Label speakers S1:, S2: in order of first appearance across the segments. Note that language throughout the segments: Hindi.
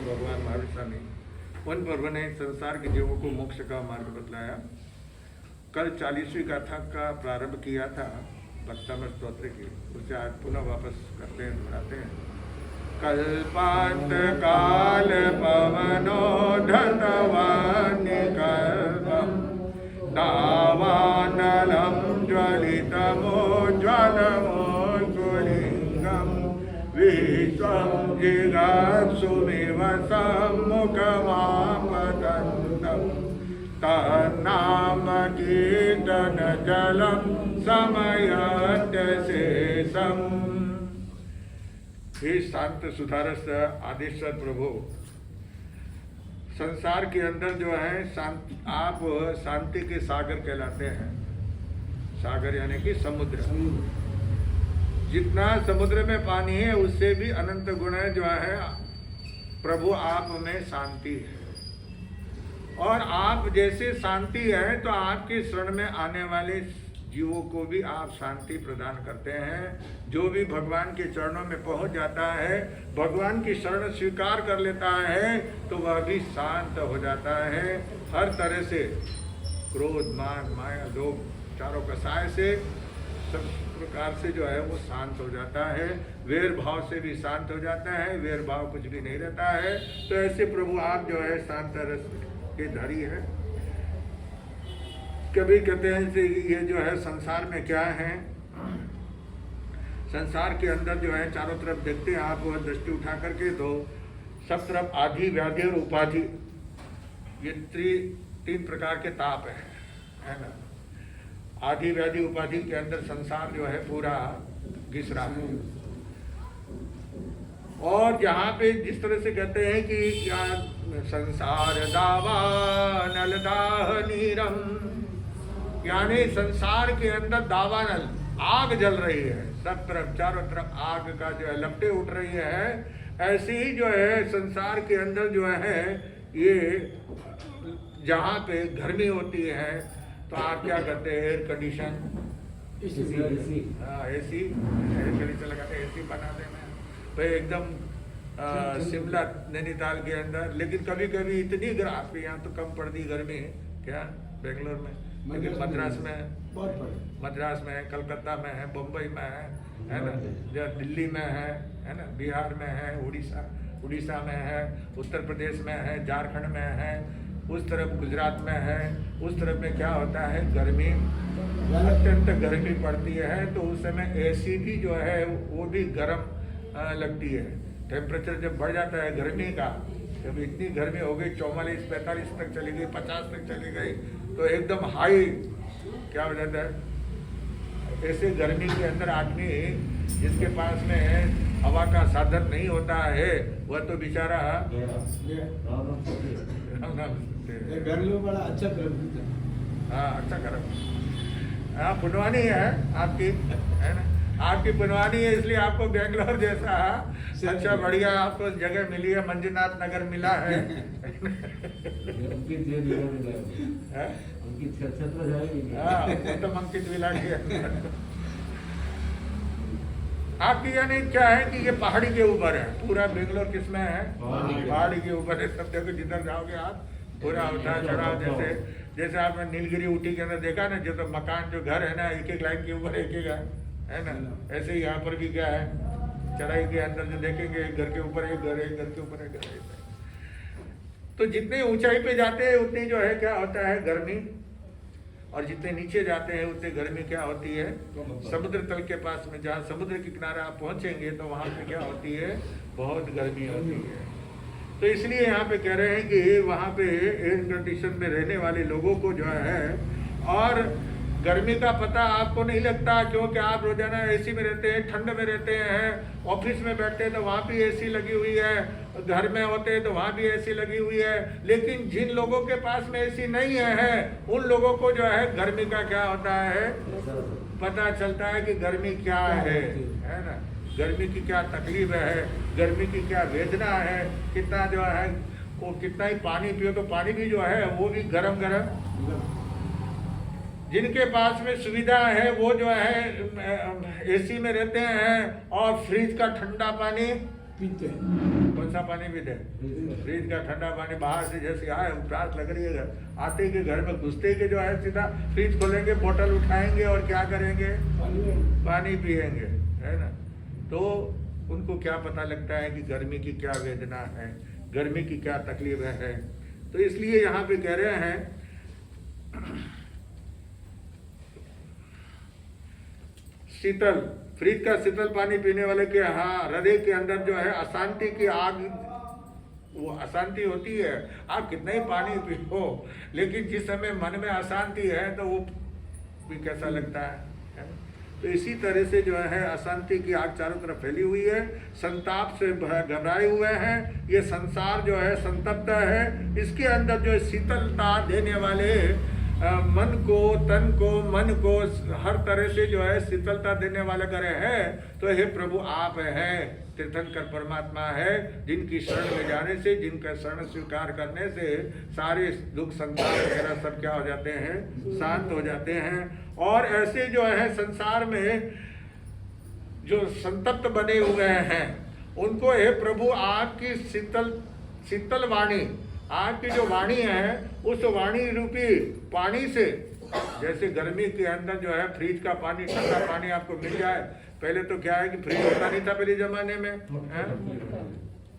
S1: भगवान महावीर स्वामी, उन प्रभु ने संसार के जीवों को मोक्ष का मार्ग बतलाया। कल 40वीं गाथा का प्रारंभ किया था भक्तामृत स्तोत्र की, उसे आज पुनः वापस करते हैं, दोहराते हैं। कल्पांत काल पवनो धतवान्यकल्पम दावानलम ज्वलितमोज्ज्वलमोज्ज्वलिंगम विश्वं जिगात्सुमिव सम्मुखमापतन्तम् तन्नाम कीर्तन जलम समयत शेषम। हे शांत सुधारस आदेश्वर प्रभु, संसार के अंदर जो है आप शांति के सागर कहलाते हैं। सागर यानी कि समुद्र। जितना समुद्र में पानी है उससे भी अनंत गुण है जो है प्रभु आप में शांति है। और आप जैसे शांति है तो आपके शरण में आने वाले जीवों को भी आप शांति प्रदान करते हैं। जो भी भगवान के चरणों में पहुंच जाता है, भगवान की शरण स्वीकार कर लेता है, तो वह भी शांत हो जाता है। हर तरह से क्रोध, मान, माया, लोभ चारों कसाय से सब प्रकार से जो है वो शांत हो जाता है। वैर भाव से भी शांत हो जाता है, वैर भाव कुछ भी नहीं रहता है। तो ऐसे प्रभु आप जो है शांत रस के धारी है। कभी कहते हैं कि ये जो है संसार में क्या है, संसार के अंदर जो है चारों तरफ देखते हैं आप दृष्टि उठा करके, तो सब तरफ आधि, व्याधि और उपाधि, ये तीन प्रकार के ताप है ना। आधि, व्याधि, उपाधि के अंदर संसार जो है पूरा घिस रहा है। और जहाँ पे जिस तरह से कहते हैं कि संसार दावानल दाह नीरम, यानी संसार के अंदर दावानल आग जल रही है, सब तरफ चारों तरफ आग का जो है लपटें उठ रही है। ऐसी ही जो है संसार के अंदर जो है ये जहाँ पे गर्मी होती है तो आप क्या करते हैं, air condition, AC air condition लगाते हैं, एसी बनाते हैं तो एकदम शिमला नैनीताल के अंदर। लेकिन कभी कभी इतनी आपके यहाँ तो कम पड़ती गर्मी क्या बेंगलोर में, लेकिन मद्रास में है, कलकत्ता में है, बम्बई में है ना, दिल्ली में है ना, बिहार में है, उड़ीसा में है, उत्तर प्रदेश में है, झारखंड में है, उस तरफ गुजरात में है। उस तरफ में क्या होता है, गर्मी, अत्यंत गर्मी पड़ती है। तो उस समय एसी भी जो है वो भी गर्म लगती है। टेम्परेचर जब बढ़ जाता है गर्मी का, जब इतनी गर्मी हो गई 44-45 तक चली गई, 50 तक चली गई, तो एकदम हाई क्या हो जाता है। ऐसे गर्मी के अंदर आदमी जिसके पास में हवा का साधन नहीं होता है वह तो बेचारा
S2: गर्मी में बड़ा अच्छा गर्म,
S1: हाँ अच्छा गर्म। हाँ पुनवानी है आपकी, है ना, आपकी पुनवानी है, इसलिए आपको बेंगलोर जैसा अच्छा बढ़िया आपको जगह मिली है, मंजुनाथ नगर मिला है। तो अंकित विला के आपकी यानी क्या है कि ये पहाड़ी के ऊपर है, पूरा बेंगलोर किसमें है, पहाड़ी के ऊपर है। सब जगह जिधर जाओगे आप पूरा उतार चढ़ाव, जैसे आपने नीलगिरी ऊटी के अंदर देखा ना, जो तो मकान जो घर है ना एक एक लाइन के ऊपर एक एक है ना, ऐसे ही यहाँ पर भी क्या है, चढ़ाई के अंदर जो देखेंगे एक घर के ऊपर एक घर, एक घर के ऊपर एक घर। तो जितने ऊंचाई पे जाते हैं उतनी जो है क्या होता है गर्मी, और जितने नीचे जाते हैं उतनी गर्मी क्या होती है समुद्र तल के पास में। जहाँ समुद्र के किनारे आप पहुंचेंगे तो वहाँ पे क्या होती है, बहुत गर्मी होती है। तो इसलिए यहाँ पे कह रहे हैं कि वहाँ पे एयर कंडीशन में रहने वाले लोगों को जो है, और गर्मी का पता आपको नहीं लगता क्योंकि आप रोजाना एसी में रहते हैं, ठंड में रहते हैं, ऑफिस में बैठते हैं तो वहाँ भी एसी लगी हुई है, घर में होते हैं तो वहाँ भी एसी लगी हुई है। लेकिन जिन लोगों के पास में एसी नहीं है उन लोगों को जो है गर्मी का क्या होता है पता चलता है कि गर्मी क्या है ना, गर्मी की क्या तकलीफ है, गर्मी की क्या वेदना है। कितना जो है वो कितना ही पानी पियो तो पानी भी जो है वो भी गरम गरम। जिनके पास में सुविधा है वो जो है एसी में रहते हैं और फ्रिज का ठंडा पानी
S2: पीते हैं।
S1: कौन सा पानी भी दे? फ्रिज का ठंडा पानी। बाहर से जैसे आए प्यास लग रही है, आते के घर में घुसते के जो है सीधा फ्रिज खोलेंगे, बोतल उठाएंगे और क्या करेंगे? पानी पिएंगे, है ना। तो उनको क्या पता लगता है कि गर्मी की क्या वेदना है, गर्मी की क्या तकलीफ है। तो इसलिए यहाँ पे कह रहे हैं शीतल, फ्रिज का शीतल पानी पीने वाले के हृदय के अंदर जो है अशांति की आग, वो अशांति होती है। आप कितना ही पानी पियो, लेकिन जिस समय मन में अशांति है तो वो भी कैसा लगता है? तो इसी तरह से जो है अशांति की आग चारों तरफ फैली हुई है, संताप से घबराए हुए हैं। ये संसार जो है संतप्त है, इसके अंदर जो शीतलता देने वाले मन को, तन को, मन को हर तरह से जो है शीतलता देने वाले करे हैं। तो हे प्रभु आप है, तीर्थंकर परमात्मा है, जिनकी शरण में जाने से, जिनका शरण स्वीकार करने से सारे दुख संताप वगैरह सब क्या हो जाते हैं? शांत हो जाते हैं। और ऐसे जो है संसार में जो संतप्त बने हुए हैं उनको हे प्रभु आपकी शीतल वाणी, आपकी जो वाणी है उस वाणी रूपी पानी से, जैसे गर्मी के अंदर जो है फ्रिज का पानी, ठंडा पानी आपको मिल जाए। पहले तो क्या है कि फ्रिज होता नहीं था पहले जमाने में, है?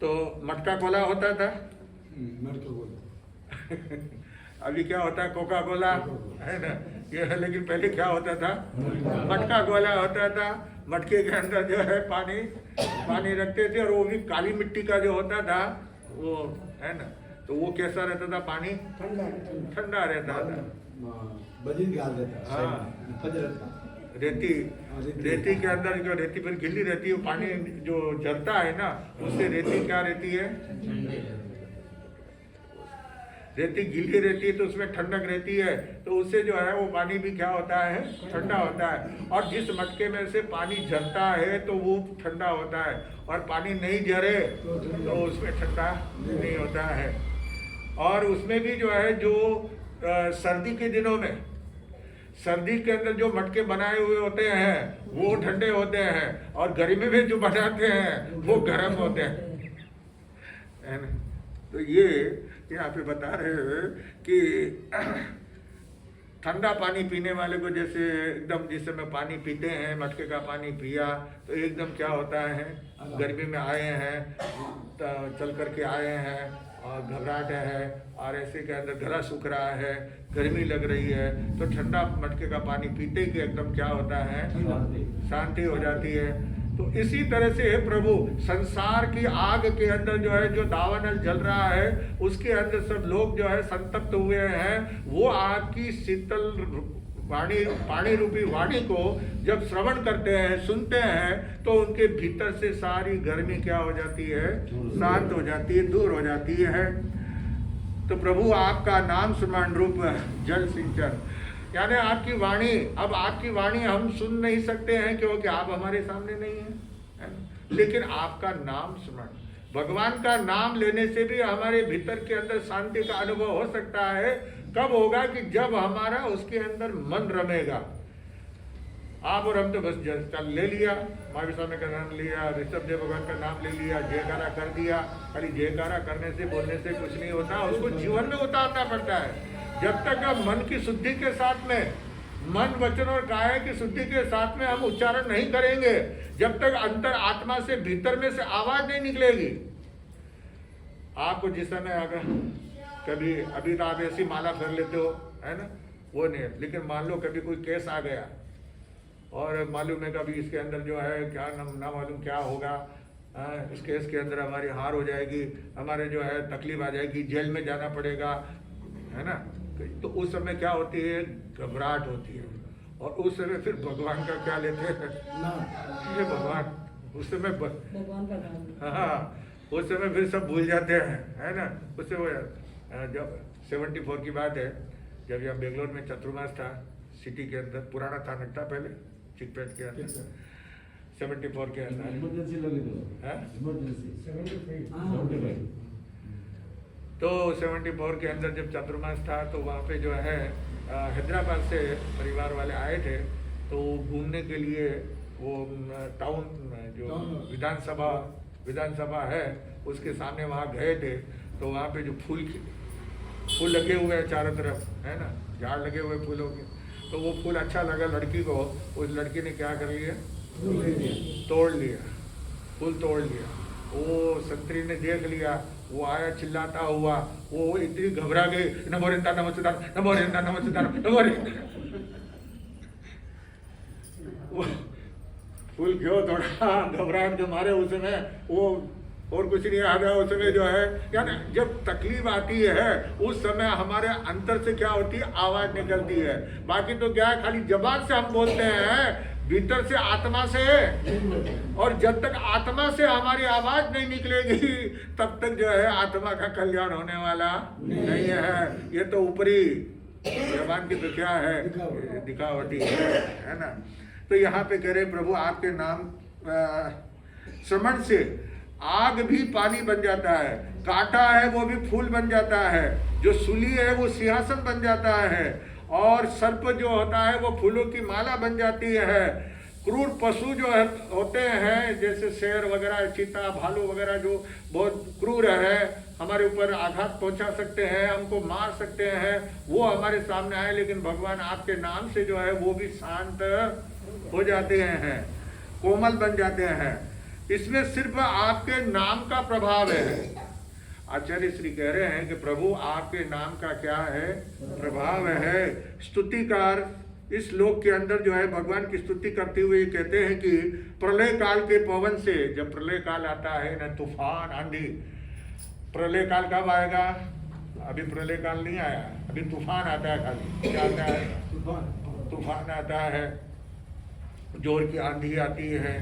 S1: तो मटका कोला होता था। अभी क्या होता है? कोका कोला, है ना। ये है, लेकिन पहले क्या होता था? मटका कोला होता था। मटके के अंदर जो है पानी रखते थे, और वो भी काली मिट्टी का जो होता था वो, है ना। तो वो कैसा रहता था? पानी ठंडा रहता था। रेती के अंदर जो रेती फिर गिल्ली रहती है, पानी जो जलता है ना, उससे रेती क्या रहती है? रेती गीली रहती है तो उसमें ठंडक रहती है, तो उससे जो है वो पानी भी क्या होता है? ठंडा होता है। और जिस मटके में से पानी झरता है तो वो ठंडा होता है, और पानी नहीं झरे तो उसमें ठंडा नहीं होता है। और उसमें भी जो है जो सर्दी के दिनों में, सर्दी के अंदर जो मटके बनाए हुए होते हैं वो ठंडे होते हैं, और गर्मी में जो बनाते हैं वो गर्म होते हैं, है ना। तो ये यहाँ पे बता रहे हैं कि ठंडा पानी पीने वाले को जैसे एकदम, जिस समय पानी पीते हैं, मटके का पानी पिया तो एकदम क्या होता है? गर्मी में आए हैं, चल करके आए हैं और घबराहट है, और ऐसे के अंदर गला सूख रहा है, गर्मी लग रही है, तो ठंडा मटके का पानी पीते ही एकदम क्या होता है? शांति हो जाती है। तो इसी तरह से प्रभु संसार की आग के अंदर जो है जो दावानल जल रहा है, उसके अंदर सब लोग जो है संतप्त हुए हैं। वो आपकी शीतल वाणी, पानी रूपी वाणी को जब श्रवण करते हैं, सुनते हैं, तो उनके भीतर से सारी गर्मी क्या हो जाती है? शांत हो जाती है, दूर हो जाती है। तो प्रभु आपका नाम स्मरण रूप जल सिंचन, यानी आपकी वाणी, अब आपकी वाणी हम सुन नहीं सकते हैं क्योंकि आप हमारे सामने नहीं हैं, है? लेकिन आपका नाम स्मरण, भगवान का नाम लेने से भी हमारे भीतर के अंदर शांति का अनुभव हो सकता है। कब होगा? कि जब हमारा उसके अंदर मन रमेगा। आप और हम तो बस चल ले लिया, महावीर स्वामी का नाम लिया, ऋषभ देव भगवान का नाम ले लिया, जयकारा कर दिया। खाली जयकारा करने से, बोलने से कुछ नहीं होता, उसको जीवन में उतारना पड़ता है। जब तक हम मन की शुद्धि के साथ में, मन वचन और काया की शुद्धि के साथ में हम उच्चारण नहीं करेंगे, जब तक अंतर आत्मा से, भीतर में से आवाज नहीं निकलेगी। आपको जिस समय अगर कभी, अभी तो आप ऐसी माला कर लेते हो, है ना, वो नहीं, लेकिन मान लो कभी कोई केस आ गया और मालूम है कभी इसके अंदर जो है क्या ना मालूम क्या होगा, इस केस के अंदर हमारी हार हो जाएगी, हमारे जो है तकलीफ आ जाएगी, जेल में जाना पड़ेगा, है ना। तो उस समय क्या होती है? घबराहट होती है। और उस समय फिर भगवान का क्या लेते हैं? ये भगवान, उस समय भगवान का नाम, हाँ, उस समय फिर सब भूल जाते हैं, है ना। उससे वो जब 74 की बात है, जब यहाँ बेंगलोर में चतुर्मास था, सिटी के अंदर, पुराना थाना था पहले, चिकपेट के अंदर, 74 के अंदर तो 74 के अंदर जब चतुर्मास था, तो वहाँ पे जो है हैदराबाद से परिवार वाले आए थे, तो घूमने के लिए वो टाउन जो विधानसभा है उसके सामने वहाँ गए थे तो वहाँ पे जो फूल लगे हुए हैं चारों तरफ, है ना, झाड़ लगे हुए फूलों के, तो वो फूल अच्छा लगा लड़की को। उस लड़की ने क्या कर लिया, तोड़ लिया, फूल तोड़ लिया। वो संतरी ने देख लिया, वो आया चिल्लाता हुआ, वो इतनी घबरा गई, नमो रेंदा नमस्कार, नमो रेंदा नमस्कार, नमो रेंदा। फूल क्यों थोड़ा घबराहट के मारे उस समय वो और कुछ नहीं आ रहा उस समय जो है, यानी जब तकलीफ आती है उस समय हमारे अंतर से क्या होती है, आवाज निकलती है। बाकी तो क्या है, खाली जबान से हम बोलते हैं, भीतर से आत्मा से, और जब तक आत्मा से हमारी आवाज नहीं निकलेगी तब तक जो है आत्मा का कल्याण होने वाला नहीं है। ये तो ऊपरी जबान की तो क्या है, दिखावटी है ना। तो यहाँ पे कह रहे प्रभु आपके नाम श्रवण से आग भी पानी बन जाता है, कांटा है वो भी फूल बन जाता है, जो सूली है वो सिंहासन बन जाता है, और सर्प जो होता है वो फूलों की माला बन जाती है। क्रूर पशु जो है होते हैं, जैसे शेर वगैरह, चीता, भालू वगैरह, जो बहुत क्रूर है, हमारे ऊपर आघात पहुंचा सकते हैं, हमको मार सकते हैं, वो हमारे सामने आए, लेकिन भगवान आपके नाम से जो है वो भी शांत हो जाते हैं, कोमल बन जाते हैं। इसमें सिर्फ आपके नाम का प्रभाव है। आचार्य श्री कह रहे हैं कि प्रभु आपके नाम का क्या है, प्रभाव है। स्तुतिकार इस लोक के अंदर जो है भगवान की स्तुति करते हुए कहते हैं कि प्रलय काल के पवन से, जब प्रलय काल आता है ना, तूफान आंधी, प्रलय काल कब आएगा, अभी प्रलय काल नहीं आया, अभी तूफान आता है, खाली क्या आता है, तूफान आता है, जोर की आंधी आती है,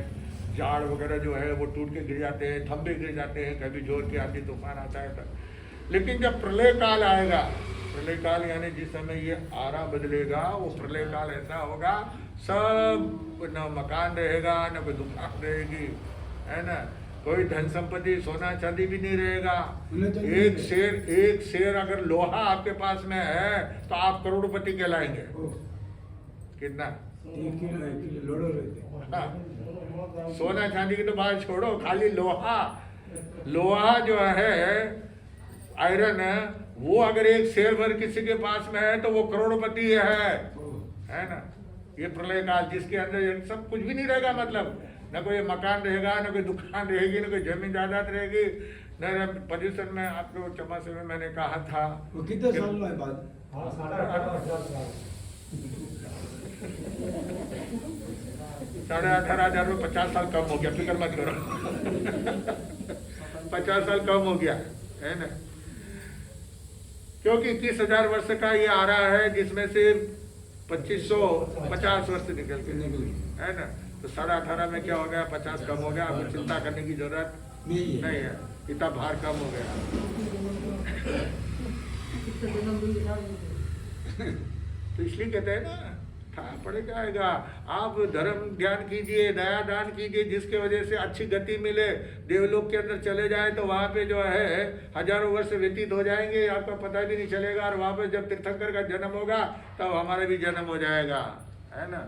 S1: झाड़ वगैरह जो है वो टूट के गिर जाते हैं, थंबे गिर जाते हैं, कभी जोर की आंधी तूफान आता है तब। लेकिन जब प्रलय काल आएगा, प्रलय काल यानी जिस समय ये आरा बदलेगा, वो प्रलय काल ऐसा होगा, सब न मकान रहेगा, न कोई दुकान रहेगी, है ना, कोई धन संपत्ति सोना चांदी भी नहीं रहेगा। एक शेर अगर लोहा आपके पास में है तो आप करोड़पति कहलाएंगे। कितना हाँ। सोना चांदी की तो बात छोड़ो, खाली लोहा जो है, आयरन है, वो अगर एक शेर भर किसी के पास में है तो वो करोड़पति है ना। ये प्रलय काल जिसके अंदर सब कुछ भी नहीं रहेगा, मतलब न कोई मकान रहेगा, न कोई दुकान रहेगी, न कोई जमीन जायदाद रहेगी, न पोजीशन में। आपको चमासे में मैंने कहा था
S2: वो कितने साल में बाद
S1: 18,500 में 50 साल कम हो गया, फिक्र मत करो 50 साल कम हो गया है ना, क्योंकि 21,000 वर्ष का ये आ रहा है, जिसमें से 2550 वर्ष निकल के है ना। तो 18.5 में क्या हो गया, 50 कम हो गया। आपको चिंता करने की जरूरत नहीं है, इतना भार कम हो गया। तो इसलिए कहते हैं ना, पड़ जाएगा। आप धर्म ध्यान कीजिए, दया दान कीजिए, जिसके वजह से अच्छी गति मिले, देवलोक के अंदर चले जाए तो वहाँ पे जो है हजारों वर्ष व्यतीत हो जाएंगे, आपको पता भी नहीं चलेगा। और वहाँ पे जब तीर्थंकर का जन्म होगा तब हमारा भी जन्म हो जाएगा, है ना।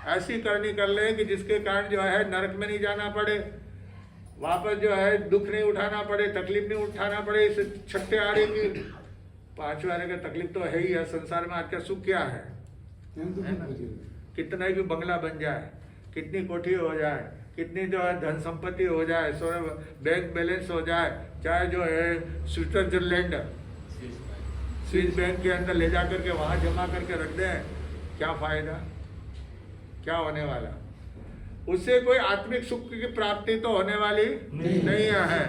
S1: ऐसी करनी कर ले कि जिसके कारण जो है नरक में नहीं जाना पड़े, वापस जो है दुख नहीं उठाना पड़े, तकलीफ नहीं उठाना पड़े। इस छठे आरे की 5वें आरे का तकलीफ तो है ही है। संसार में आज का सुख क्या है, कितना भी बंगला बन जाए, कितनी कोठी हो जाए, कितनी जो है धन संपत्ति हो जाए, बैंक बैलेंस हो जाए, चाहे जो है स्विट्जरलैंड स्विस बैंक के अंदर ले जा करके वहाँ जमा करके रख दें, क्या फायदा, क्या होने वाला। उससे कोई आत्मिक सुख की प्राप्ति तो होने वाली नहीं है।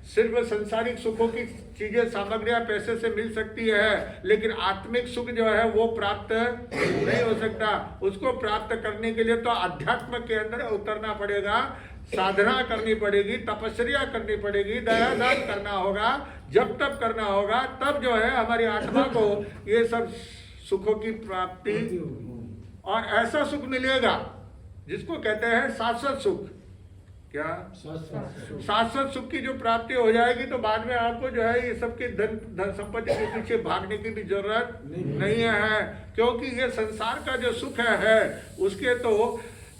S1: सिर्फ संसारिक सुखों की चीजें, सामग्रियां पैसे से मिल सकती है, लेकिन आत्मिक सुख जो है वो प्राप्त नहीं हो सकता। उसको प्राप्त करने के लिए तो अध्यात्म के अंदर उतरना पड़ेगा, साधना करनी पड़ेगी, तपस्या करनी पड़ेगी, दया दान करना होगा। जब तब करना होगा तब जो है हमारी आत्मा को ये सब सुखों की प्राप्ति और ऐसा सुख मिलेगा जिसको कहते हैं शाश्वत सुख। क्या शाश्वत सुख की जो प्राप्ति हो जाएगी तो बाद में आपको जो है ये सबके धन संपत्ति के पीछे भागने की भी जरूरत नहीं है, क्योंकि ये संसार का जो सुख है उसके तो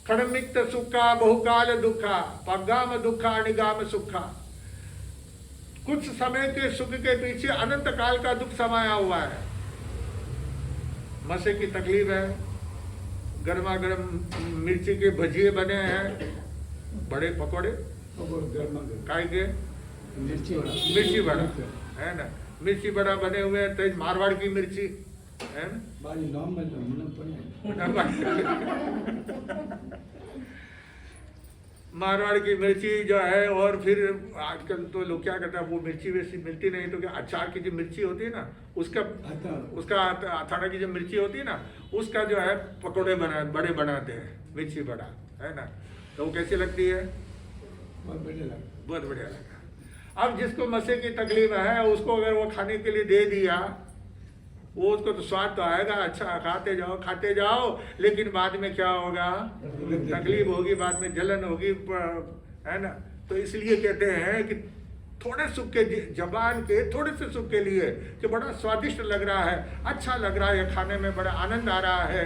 S1: खड़मित सुखा बहुकाल दुखा पगाम दुखा निगाम सुखा। कुछ समय के सुख के पीछे अनंत काल का दुख समाया हुआ है। मसे की तकलीफ है, गर्मा गर्म मिर्ची के भजिए बने हैं, बड़े पकौड़े काय के मिर्ची बड़ा है ना, मिर्ची बड़ा बने हुए हैं, तेज मारवाड़ की मिर्ची है मारवाड़ की मिर्ची जो है। और फिर आजकल तो लोग क्या करते हैं, वो मिर्ची वैसी मिलती नहीं तो क्या अचार की जो मिर्ची होती है ना, उसका अथाड़ा की जो मिर्ची होती है ना, उसका जो है पकौड़े बड़े बनाते हैं, मिर्ची बड़ा है ना। तो वो कैसी लगती है? बहुत बढ़िया लगा। अब जिसको मसे की तकलीफ है उसको अगर वो खाने के लिए दे दिया, वो उसको तो स्वाद तो आएगा, अच्छा खाते जाओ, लेकिन बाद में क्या होगा? तकलीफ होगी, बाद में जलन होगी, है ना। तो इसलिए कहते हैं कि थोड़े सुख के जबान के थोड़े से सुख के लिए कि बड़ा स्वादिष्ट लग रहा है, अच्छा लग रहा है, खाने में बड़ा आनंद आ रहा है,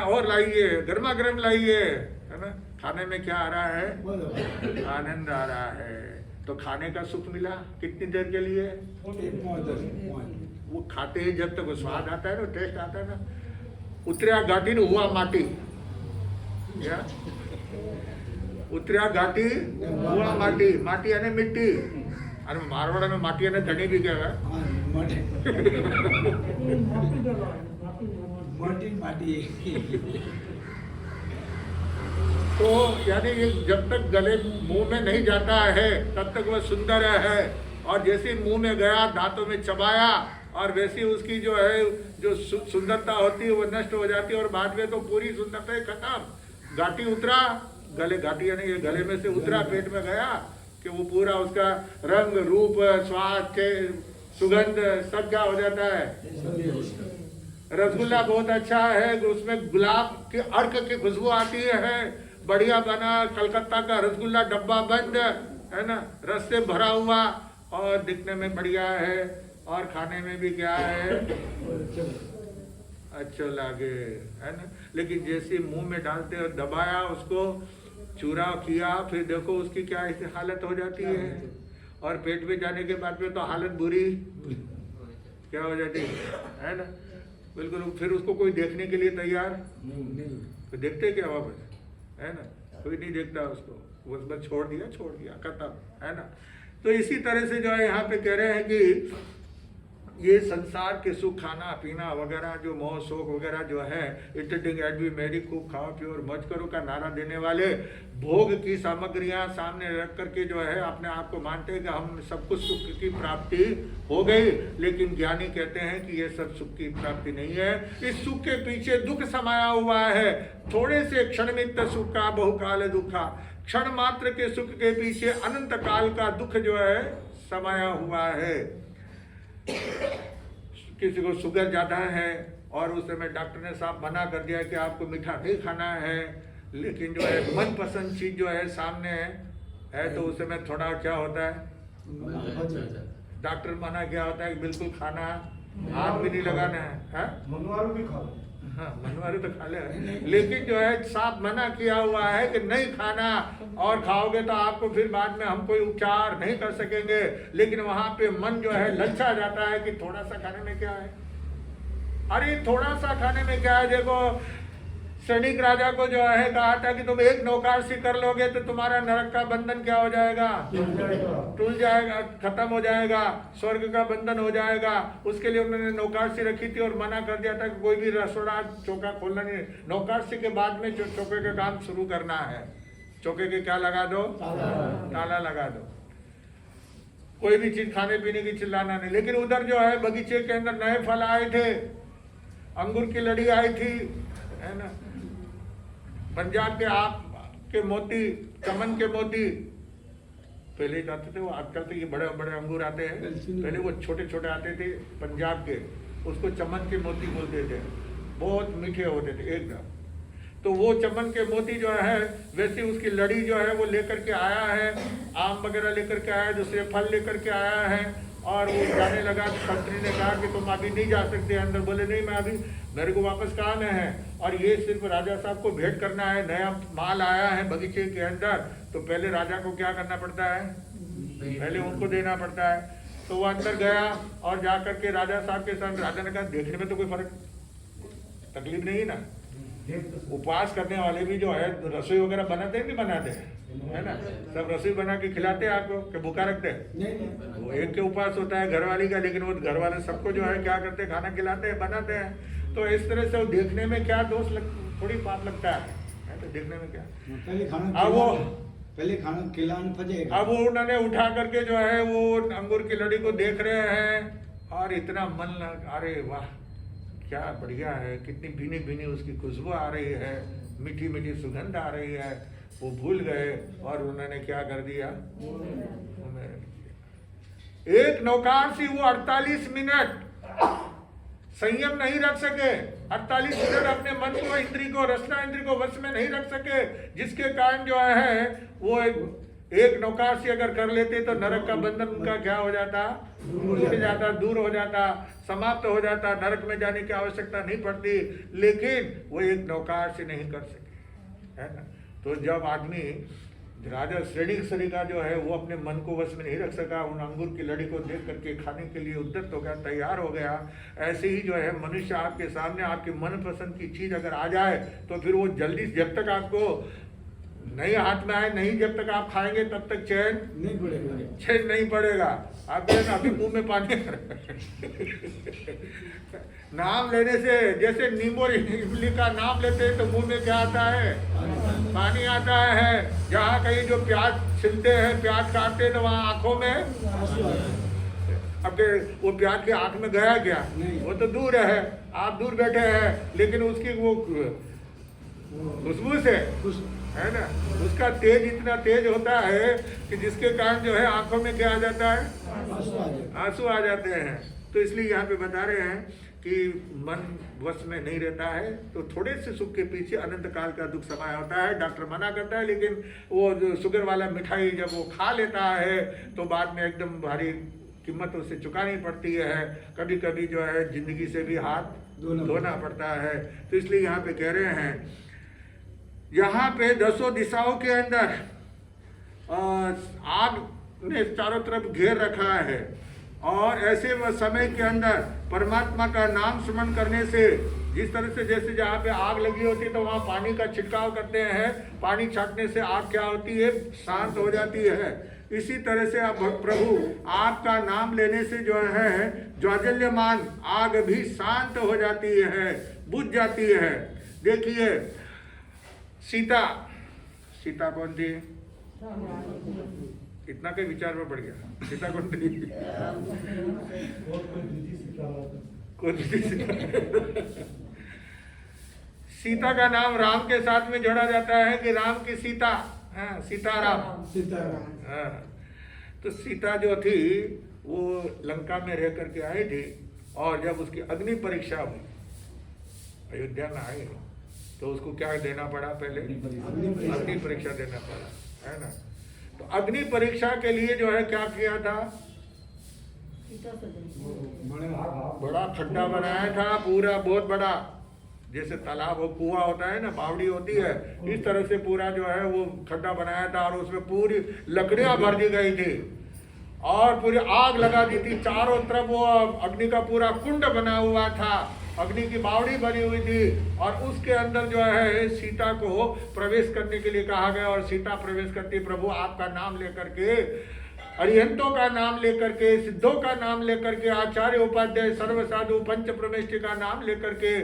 S1: और लाइए, गर्मा गर्म लाइए, है ना। खाने में क्या आ रहा है? आनंद आ रहा है। तो खाने का सुख मिला कितनी देर के लिए? वो खाते ही जब तक वो स्वाद आता है ना, टेस्ट आता है ना, उतरिया घाटी न हुआ माटी, क्या उतरिया घाटी हुआ माटी, माटी यानी मिट्टी, और मारवाड़ा में माटी यानी धनी भी क्या है? तो यानी ये जब तक गले मुंह में नहीं जाता है तब तक वह सुंदर है, और जैसे मुंह में गया, दांतों में चबाया, और वैसी उसकी जो है जो सुंदरता होती है वो नष्ट हो जाती है, और बाद में तो पूरी सुंदरता ही खत्म। घाटी उतरा, गले घाटी यानी ये गले में से उतरा, पेट में गया कि वो पूरा उसका रंग रूप स्वाद के सुगंध सब क्या हो जाता है? रसगुल्ला बहुत अच्छा है, उसमें गुलाब के अर्क की खुशबू आती है, बढ़िया बना कलकत्ता का रसगुल्ला, डब्बा बंद है ना, रस से भरा हुआ, और दिखने में बढ़िया है, और खाने में भी क्या है? अच्छा लगे, है ना। लेकिन जैसे मुंह में डालते और दबाया, उसको चूरा किया, फिर देखो उसकी क्या ऐसी हालत हो जाती है, और पेट में जाने के बाद में तो हालत बुरी क्या हो जाती है ना, बिल्कुल। फिर उसको कोई देखने के लिए तैयार तो देखते क्या वापस, है ना, कोई नहीं देखता उसको, वो बस छोड़ दिया खत्म, है ना। तो इसी तरह से जो है यहाँ पे कह रहे हैं कि ये संसार के सुख, खाना पीना वगैरह, जो मोह शोक वगैरह जो है, इटिंग एट बी मेरी, खूब खाओ पियो और मौज करो का नारा देने वाले भोग की सामग्रियां सामने रख करके जो है अपने आप को मानते हैं कि हम सब कुछ सुख की प्राप्ति हो गई। लेकिन ज्ञानी कहते हैं कि ये सब सुख की प्राप्ति नहीं है, इस सुख के पीछे दुख समाया हुआ है। थोड़े से क्षणमित सुख का बहुकाल दुखा, क्षण मात्र के सुख के पीछे अनंत काल का दुख जो है समाया हुआ है। किसी को शुगर ज़्यादा है और उस समय डॉक्टर ने साफ मना कर दिया कि आपको मीठा नहीं खाना है, लेकिन जो है मनपसंद चीज़ जो है सामने है तो उस समय थोड़ा क्या होता है, डॉक्टर मना किया होता है कि बिल्कुल खाना हाथ भी नहीं लगाना है,
S2: मनवारू भी खा लो,
S1: हाँ मनवारी तो खा ले, लेकिन जो है साफ मना किया हुआ है कि नहीं खाना, और खाओगे तो आपको फिर बाद में हम कोई उपचार नहीं कर सकेंगे। लेकिन वहां पे मन जो है ललचा जाता है कि थोड़ा सा खाने में क्या है, अरे थोड़ा सा खाने में क्या है। देखो सैनिक राजा को जो है कहा था कि तुम एक नौकारसी कर लोगे तो तुम्हारा नरक का बंधन क्या हो जाएगा, टूट जाएगा, खत्म हो जाएगा, स्वर्ग का बंधन हो जाएगा। उसके लिए उन्होंने नौकारसी रखी थी और मना कर दिया था कि कोई भी रसोड़ा चौका खोलना नहीं, नौकारसी के बाद में चौके का काम शुरू करना है। चौके के क्या लगा दो, ताला लगा दो, कोई भी चीज खाने पीने की चिल्लाना नहीं। लेकिन उधर जो है बगीचे के अंदर नए फल आए थे, अंगूर की लड़ी आई थी, है ना, पंजाब के आप के मोती, चमन के मोती पहले आते थे, वो आजकल तो ये बड़े बड़े अंगूर आते हैं, पहले वो छोटे छोटे आते थे पंजाब के, उसको चमन के मोती बोलते थे, बहुत मीठे होते थे एकदम। तो वो चमन के मोती जो है वैसे उसकी लड़ी जो है वो लेकर के आया है, आम वगैरह लेकर के आया है, दूसरे फल लेकर के आया है, और वो जाने लगा। मंत्री ने कहा कि तुम अभी नहीं जा सकते अंदर, बोले नहीं मैं अभी, मेरे को वापस कहाँ है, और ये सिर्फ राजा साहब को भेंट करना है, नया माल आया है बगीचे के अंदर, तो पहले राजा को क्या करना पड़ता है, पहले उनको देना पड़ता है। तो वो अंदर गया और जा करके राजा साहब के साथ, राजा ने कहा देखने में तो कोई फर्क तकलीफ नहीं ना, उपवास करने वाले भी जो है रसोई वगैरह बनाते हैं नहीं बनाते हैं, है ना, सब रसोई बना के खिलाते हैं आपको कि भूखा रखते हैं। वो एक के उपवास होता है घरवाली का, लेकिन वो घर वाले सबको जो है क्या करते हैं, खाना खिलाते हैं, बनाते हैं। तो इस तरह से वो देखने में क्या दोष थोड़ी पाप लगता है तो देखने में क्या।
S2: पहले खाना खिलाने फजेगा।
S1: अब वो उन्होंने उठा करके जो है वो अंगूर की लड़ी को देख रहे हैं और इतना मन अरे वाह क्या बढ़िया है, कितनी भीनी भीनी उसकी खुशबू आ रही है, मीठी मीठी सुगंध आ रही है। वो भूल गए और उन्होंने क्या कर दिया, एक नौकार से वो 48 मिनट संयम नहीं रख सके, 48 मिनट अपने मन को, इंद्री को, रचना इंद्री को वश में नहीं रख सके, जिसके कारण जो है वो एक नौकार से अगर कर लेते तो नरक का बंधन उनका क्या हो जाता, टूट जाता, दूर हो जाता, समाप्त हो जाता, नरक में जाने की आवश्यकता नहीं पड़ती। लेकिन वो एक नौकार से नहीं कर सके, है ना। तो जब आदमी राजा श्रेणी का जो है वो अपने मन को वश में नहीं रख सका, उन अंगूर की लड़ी को देख करके खाने के लिए उद्यत हो गया, तैयार हो गया। ऐसे ही जो है मनुष्य आपके सामने आपके मनपसंद की चीज अगर आ जाए तो फिर वो जल्दी, जब तक आपको नहीं हाथ में आए, नहीं जब तक आप खाएंगे तब तक चैन नहीं पड़ेगा, चैन नहीं पड़ेगा। आप अभी मुंह में पानी नाम लेने से, जैसे नींबू इमली का नाम लेते हैं तो मुंह में क्या आता है, पानी आता है। जहाँ कहीं जो प्याज छिलते हैं, प्याज काटते हैं तो वहाँ आंखों में, अब वो प्याज के आंख में गया क्या, वो तो दूर है, आप दूर बैठे हैं, लेकिन उसकी वो खुशबू से, है ना, उसका तेज इतना तेज होता है कि जिसके कारण जो है आंखों में क्या आ जाता है, आंसू आ जाते हैं। तो इसलिए यहाँ पे बता रहे हैं कि मन वश में नहीं रहता है तो थोड़े से सुख के पीछे अनंत काल का दुख समाया होता है। डॉक्टर मना करता है, लेकिन वो जो शुगर वाला मिठाई जब वो खा लेता है तो बाद में एकदम भारी कीमत उसे चुकानी पड़ती है। कभी कभी जो है जिंदगी से भी हाथ धोना पड़ता है। तो इसलिए यहाँ पे कह रहे हैं, यहाँ पे 10 दिशाओं के अंदर आग ने चारों तरफ घेर रखा है और ऐसे समय के अंदर परमात्मा का नाम स्मरण करने से, जिस तरह से जैसे जहाँ पे आग लगी होती है तो वहाँ पानी का छिड़काव करते हैं, पानी छाटने से आग क्या होती है, शांत हो जाती है। इसी तरह से आप प्रभु आपका नाम लेने से जो है ज्वाजल्यमान आग भी शांत हो जाती है, बुझ जाती है। देखिए सीता कौन थी, इतना के विचार में पड़ गया, सीता कौन थी, सीता का नाम राम के साथ में जोड़ा जाता है कि राम की सीता, सीताराम। हाँ, तो सीता जो थी वो लंका में रह करके आई थी और जब उसकी अग्नि परीक्षा हुई, अयोध्या में आई तो उसको क्या देना पड़ा, पहले अग्नि परीक्षा देना पड़ा, है ना। तो अग्नि परीक्षा के लिए जो है क्या किया था, बड़ा खड्डा बनाया था, पूरा बहुत बड़ा, जैसे तालाब हो, कुआं होता है ना, बावड़ी होती है, इस तरह से पूरा जो है वो खड्डा बनाया था और उसमें पूरी लकड़ियां भर दी गई थी और पूरी आग लगा दी थी। चारों तरफ वो अग्नि का पूरा कुंड बना हुआ था, अग्नि की बावड़ी बनी हुई थी और उसके अंदर जो है सीता को प्रवेश करने के लिए कहा गया और सीता प्रवेश करती, प्रभु आपका नाम लेकर के, अरिहंतों का नाम लेकर के, सिद्धों का नाम लेकर के, आचार्य उपाध्याय सर्व साधु पंच प्रमेष्टि का नाम लेकर के,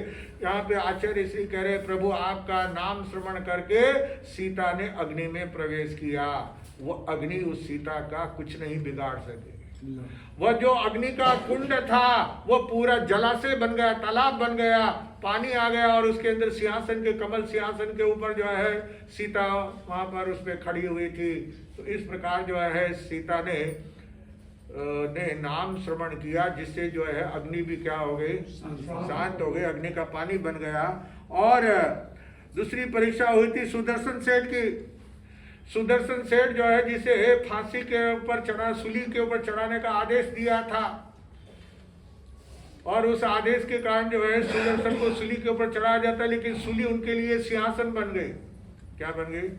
S1: यहाँ पे आचार्य श्री कह रहे प्रभु आपका नाम श्रवण करके सीता ने अग्नि में प्रवेश किया। वो अग्नि उस सीता का कुछ नहीं बिगाड़ सके। वह जो अग्नि का कुंड था वो पूरा जलाशय बन गया, तालाब बन गया, पानी आ गया और उसके अंदर सिंहासन के, कमल सिंहासन के ऊपर जो है सीता वहां पर उस पर खड़ी हुई थी। तो इस प्रकार जो है सीता ने नाम श्रवण किया, जिससे जो है अग्नि भी क्या हो गई, शांत हो गई, अग्नि का पानी बन गया। और दूसरी परीक्षा हुई थी सुदर्शन सेठ की। सुदर्शन सेठ जो है जिसे फांसी के ऊपर चढ़ा, सूली के ऊपर चढ़ाने का आदेश दिया था और उस आदेश के कारण जो है सुदर्शन को सूली के ऊपर चढ़ाया जाता, लेकिन सूली उनके लिए सिंहासन बन गई। क्या बन गई,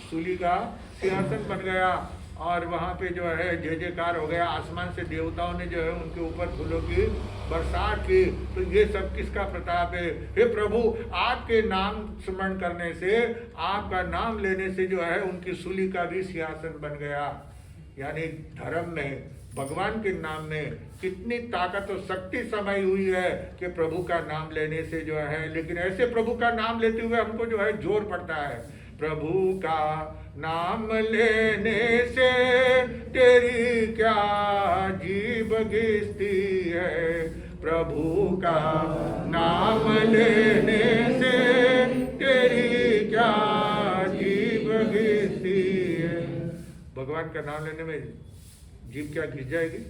S1: सूली का सिंहासन बन गया। और वहाँ पे जो है जय जयकार हो गया, आसमान से देवताओं ने जो है उनके ऊपर फूलों की बरसात की। तो ये सब किसका प्रताप है? हे प्रभु, आपके नाम स्मरण करने से, आपका नाम लेने से जो है उनकी सूली का भी सिंहासन बन गया। यानी धर्म में, भगवान के नाम में कितनी ताकत और शक्ति समाई हुई है कि प्रभु का नाम लेने से जो है। लेकिन ऐसे प्रभु का नाम लेते हुए हमको जो है जोर पड़ता है। प्रभु का नाम लेने से तेरी क्या जीभ घिसती है, प्रभु का नाम लेने से तेरी क्या जीभ घिसती है। भगवान का नाम लेने में जीभ क्या घिस जाएगी?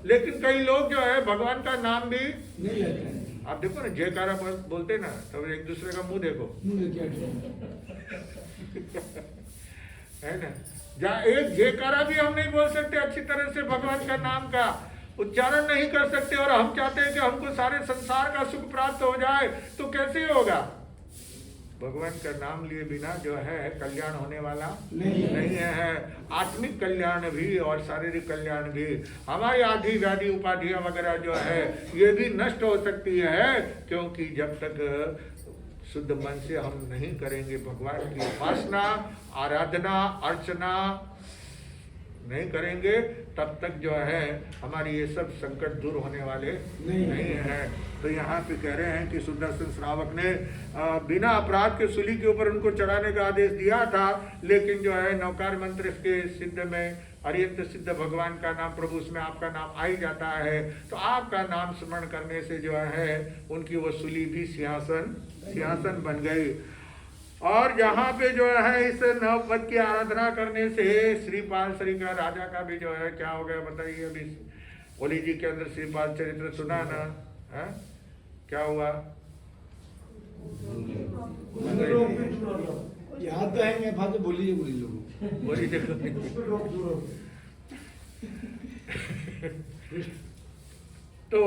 S1: लेकिन कई लोग जो है भगवान का नाम भी
S2: नहीं लेते हैं।
S1: आप देखो ना, जयकारा बोलते ना, तब एक दूसरे का मुंह देखो, है ना। जहाँ एक जयकारा भी हम नहीं बोल सकते अच्छी तरह से, भगवान का नाम का उच्चारण नहीं कर सकते, और हम चाहते हैं कि हमको सारे संसार का सुख प्राप्त हो जाए, तो कैसे होगा? भगवान का नाम लिए बिना जो है कल्याण होने वाला नहीं है। आत्मिक कल्याण भी और शारीरिक कल्याण भी, हमारी आदि व्याधि उपाधियां वगैरह जो है ये भी नष्ट हो सकती है, क्योंकि जब तक शुद्ध मन से हम नहीं करेंगे भगवान की उपासना, आराधना, अर्चना नहीं करेंगे, तब तक जो है हमारी ये सब संकट दूर होने वाले नहीं है। तो यहाँ पे कह रहे हैं कि सुदर्शन श्रावक ने बिना अपराध के सूली के ऊपर उनको चढ़ाने का आदेश दिया था, लेकिन जो है नौकार मंत्र के सिद्ध में अरियंत सिद्ध भगवान का नाम, प्रभु उसमें आपका नाम आ ही जाता है, तो आपका नाम स्मरण करने से जो है उनकी वो सूली भी सिंहासन बन गई। और जहाँ पे जो है इस नवपद की आराधना करने से श्रीपाल श्री का राजा का भी जो है क्या हो गया बताइए। अभी ओली जी के अंदर श्रीपाल चरित्र सुना ना, है? क्या हुआ?
S2: याद तो है, मैं फालतू बोली लोग
S1: बोली देखो तो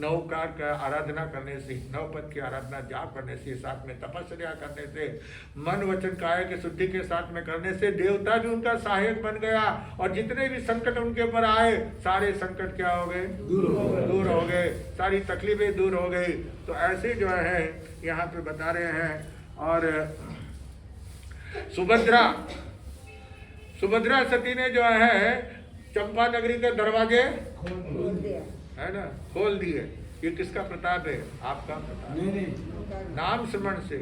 S1: नवकार का आराधना करने से, नवपद की आराधना जाप करने से, साथ में तपस्या करने से, मन वचन काया की शुद्धि के साथ में करने से देवता भी उनका सहायक बन गया, और जितने भी संकट उनके ऊपर आए सारे संकट क्या हो गए? दूर हो गए, सारी तकलीफें दूर हो गई। तो ऐसे जो है यहाँ पे बता रहे हैं। और सुभद्रा सती ने जो है चंपा नगरी के दरवाजे है ना खोल दिए। ये किसका प्रताप है? आपका प्रताप।
S2: नहीं
S1: नाम स्मरण से,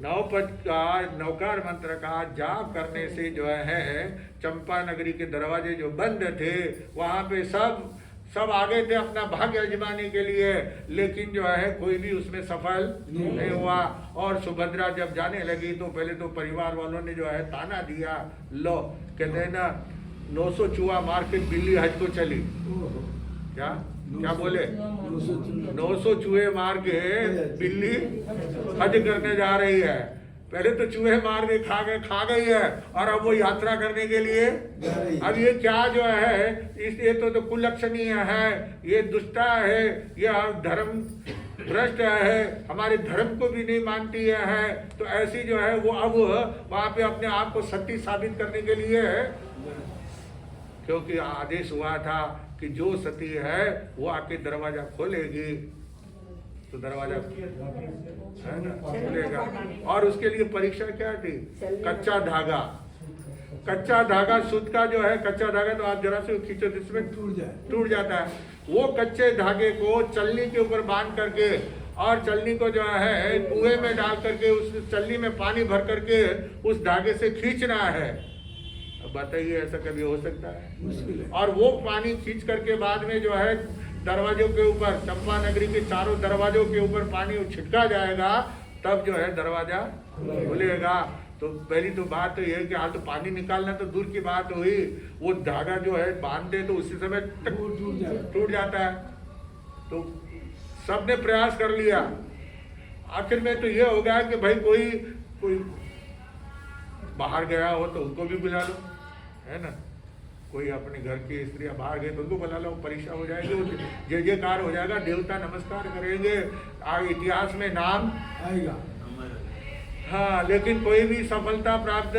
S1: नवपद का, नौकार मंत्र का जाप करने से जो है चंपा नगरी के दरवाजे जो बंद थे वहां पे सब आगे थे अपना भाग्य आजमाने के लिए, लेकिन जो है कोई भी उसमें सफल नहीं हुआ। और सुभद्रा जब जाने लगी तो पहले तो परिवार वालों ने जो है ताना दिया, लो कहते हैं ना 900 चूहा मार के बिल्ली हज को चली। क्या बोले? 900 चूहे मार के बिल्ली हज करने जा रही है। पहले तो चूहे मार के खा गई है, और अब वो यात्रा करने के लिए। अब ये क्या जो है, इसलिए तो कुलक्षणीय है, ये दुष्टा है, ये धर्म भ्रष्ट है, हमारे धर्म को भी नहीं मानती है। तो ऐसी जो है वो अब वहां पे अपने आप को सती साबित करने के लिए, क्योंकि आदेश हुआ था कि जो सती है वो आके दरवाजा खोलेगी, तो दरवाजा है ना खोलेगा। और उसके लिए परीक्षा क्या थी? कच्चा धागा सूत का जो है कच्चा धागा, तो आप जरा से खींचो जिसमें टूट जाता है। वो कच्चे धागे को चलनी के ऊपर बांध करके, और चलनी को जो है कुएं में डाल करके, उस चलनी में पानी भर करके उस धागे से खींचना है। बताइए ऐसा कभी हो सकता है? मुश्किल है। और वो पानी खींच करके बाद में जो है दरवाजों के ऊपर, चंपा नगरी के चारों दरवाजों के ऊपर पानी छिटका जाएगा, तब जो है दरवाजा खुलेगा। तो पहली तो बात तो ये है कि हाँ, तो पानी निकालना तो दूर की बात हुई, वो धागा जो है बांध दे तो उसी समय टूट जाता है। तो सबने प्रयास कर लिया, आखिर में तो ये हो गया कि भाई कोई बाहर गया हो तो उनको भी बुला लो, है ना। कोई अपने घर की स्त्रियां बाहर गए तो उनको बुला लो, परीक्षा हो जाएगी, जय जयकार हो जाएगा, देवता नमस्कार करेंगे, इतिहास में नाम आएगा। हाँ, लेकिन कोई भी सफलता प्राप्त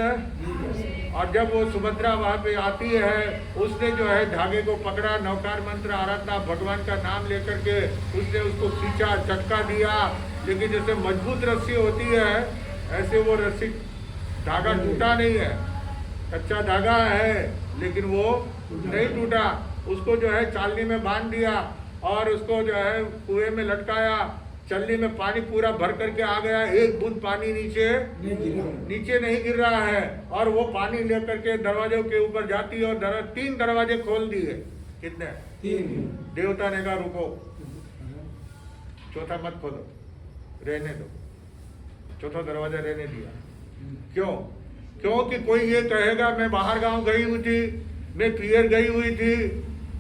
S1: और जब वो सुभद्रा वहाँ पे आती है, उसने जो है धागे को पकड़ा, नौकार मंत्र आराधना, भगवान का नाम लेकर के उसने उसको खींचा, झटका दिया, लेकिन जैसे मजबूत रस्सी होती है ऐसे वो रस्सी धागा टूटा नहीं है, कच्चा धागा है लेकिन वो नहीं टूटा। उसको जो है चालनी में बांध दिया और उसको जो है कुएं में लटकाया, चलनी में पानी पूरा भर करके आ गया, एक बूंद पानी नीचे नहीं गिर रहा है, और वो पानी लेकर के दरवाजों के ऊपर जाती है और 3 दरवाजे खोल दिए। कितने?
S2: 3।
S1: देवता ने कहा रुको, चौथा मत खोलो, रहने दो। चौथा दरवाजा रहने दिया। क्यों? क्योंकि कोई ये कहेगा मैं बाहर गांव गई हुई थी, मैं पियर गई हुई थी,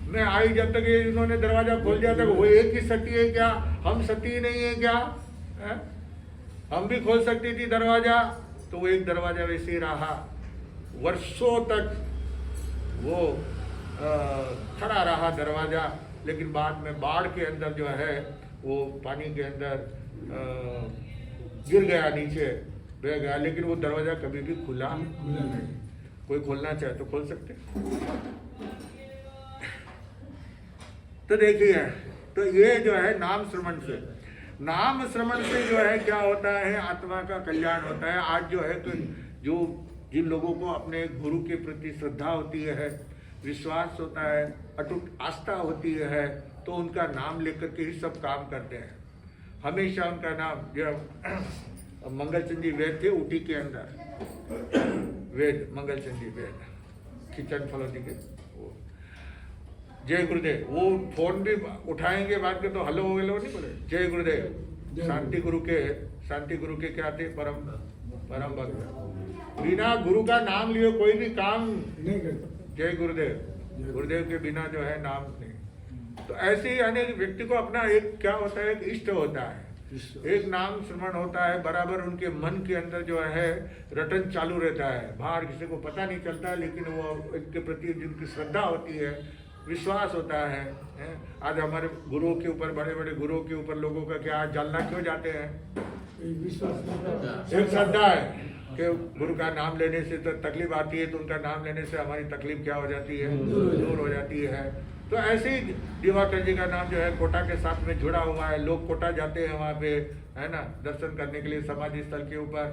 S1: मैं आई जब तक ये इन्होंने दरवाजा खोल दिया तक वो एक ही सती है क्या? हम सती नहीं है क्या? है? हम भी खोल सकती थी दरवाजा। तो वो एक दरवाजा वैसे ही रहा, वर्षों तक वो खड़ा रहा दरवाजा, लेकिन बाद में बाढ़ के अंदर जो है वो पानी के अंदर गिर गया, नीचे बह गया, लेकिन वो दरवाजा कभी भी खुला नहीं। कोई खोलना चाहे तो खोल सकते। तो देखिए, तो ये जो है नाम श्रवण से जो है क्या होता है, आत्मा का कल्याण होता है। आज जो है तो जो जिन लोगों को अपने गुरु के प्रति श्रद्धा होती है, विश्वास होता है, अटूट आस्था होती है, तो उनका नाम लेकर के ही सब काम करते हैं। हमेशा उनका नाम, जो मंगलचंद जी वेद थे ऊटी के अंदर, वेद मंगलचंद जी वेद किचन फलोदी के, वो जय गुरुदेव, वो फोन भी उठाएंगे बात के तो हेलो हेलो नहीं बोले, जय गुरुदेव। शांति गुरु के क्या थे? परम भक्त। बिना गुरु का नाम लिए कोई भी काम नहीं करता। जय गुरुदेव के बिना जो है नाम नहीं। तो ऐसे ही अनेक व्यक्ति को अपना एक क्या होता है, एक इष्ट होता है, एक नाम श्रवण होता है, बराबर उनके मन के अंदर जो है रटन चालू रहता है। बाहर किसी को पता नहीं चलता, लेकिन वो इनके प्रति जिनकी श्रद्धा होती है, विश्वास होता है। आज हमारे गुरुओं के ऊपर, बड़े बड़े गुरुओं के ऊपर लोगों का क्या जलना क्यों जाते हैं? एक श्रद्धा है कि गुरु का नाम लेने से तो तकलीफ आती है, तो उनका नाम लेने से हमारी तकलीफ क्या हो जाती है? दूर हो जाती है। तो ऐसे ही दिवाकर जी का नाम जो है कोटा के साथ में जुड़ा हुआ है। लोग कोटा जाते हैं वहाँ पे, है ना, दर्शन करने के लिए समाधि स्थल के ऊपर।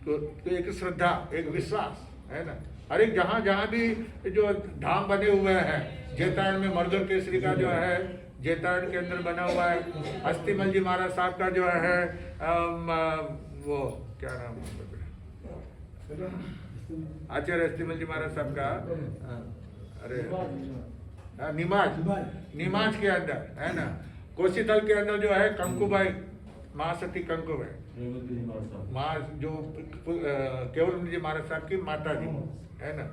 S1: तो एक श्रद्धा, एक विश्वास है ना। हर एक जहाँ भी जो धाम बने हुए हैं, जेतारण में मर्दों केसरी का जो है जेतारण के अंदर बना हुआ है। अस्थिमल जी महाराज साहब का जो है वो क्या नाम है, आचार्य अस्थिमल जी महाराज साहब का, अरे निमाज के अंदर है ना, कोशीतल के अंदर जो है कंकुबाई, महासती कंकुबाई, जो केवल जी महाराज साहब की माता जी है ना,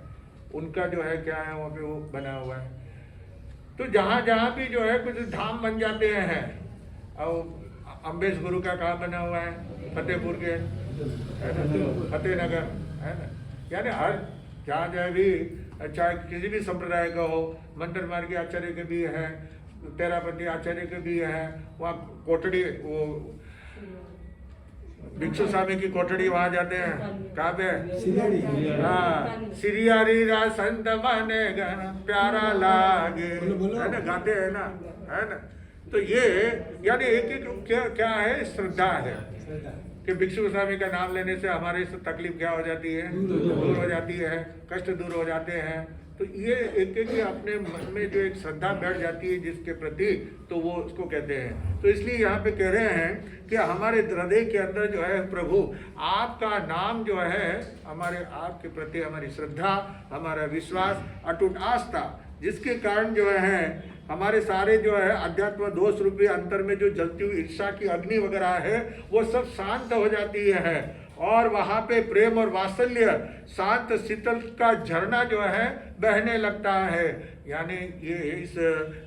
S1: उनका जो है क्या है वहाँ पे वो बना हुआ है। तो जहाँ भी जो है कुछ धाम बन जाते हैं। और अम्बेश गुरु का कहाँ बना हुआ है? फतेहपुर के, फतेहनगर है ना। यानी हर जहाँ जहाँ भी, चाहे किसी भी संप्रदाय का हो, मंत्र मार्गी आचार्य के भी है, तेरापति आचार्य के भी है, वहाँ कोठड़ी, वो भिक्षु स्वामी की कोठड़ी वहां जाते हैं। कहाँ पे? हाँ, सिरियारी रा संत माने प्यारा लागे, है ना, गाते हैं ना, है ना। तो ये यानी एक क्या है, श्रद्धा है कि भिक्षु स्वामी का नाम लेने से हमारी तकलीफ क्या हो जाती है? दूर हो जाती है, कष्ट दूर हो जाते हैं। तो ये एक अपने मन में जो एक श्रद्धा बैठ जाती है जिसके प्रति, तो वो उसको कहते हैं। तो इसलिए यहाँ पे कह रहे हैं कि हमारे हृदय के अंदर जो है प्रभु आपका नाम जो है, हमारे आपके प्रति हमारी श्रद्धा, हमारा विश्वास, अटूट आस्था, जिसके कारण जो है हमारे सारे जो है अध्यात्म दोष रूपी अंतर में जो जलती हुई ईर्षा की अग्नि वगैरह है वो सब शांत हो जाती है, और वहाँ पे प्रेम और वात्सल्य, शांत शीतल का झरना जो है बहने लगता है। यानी ये इस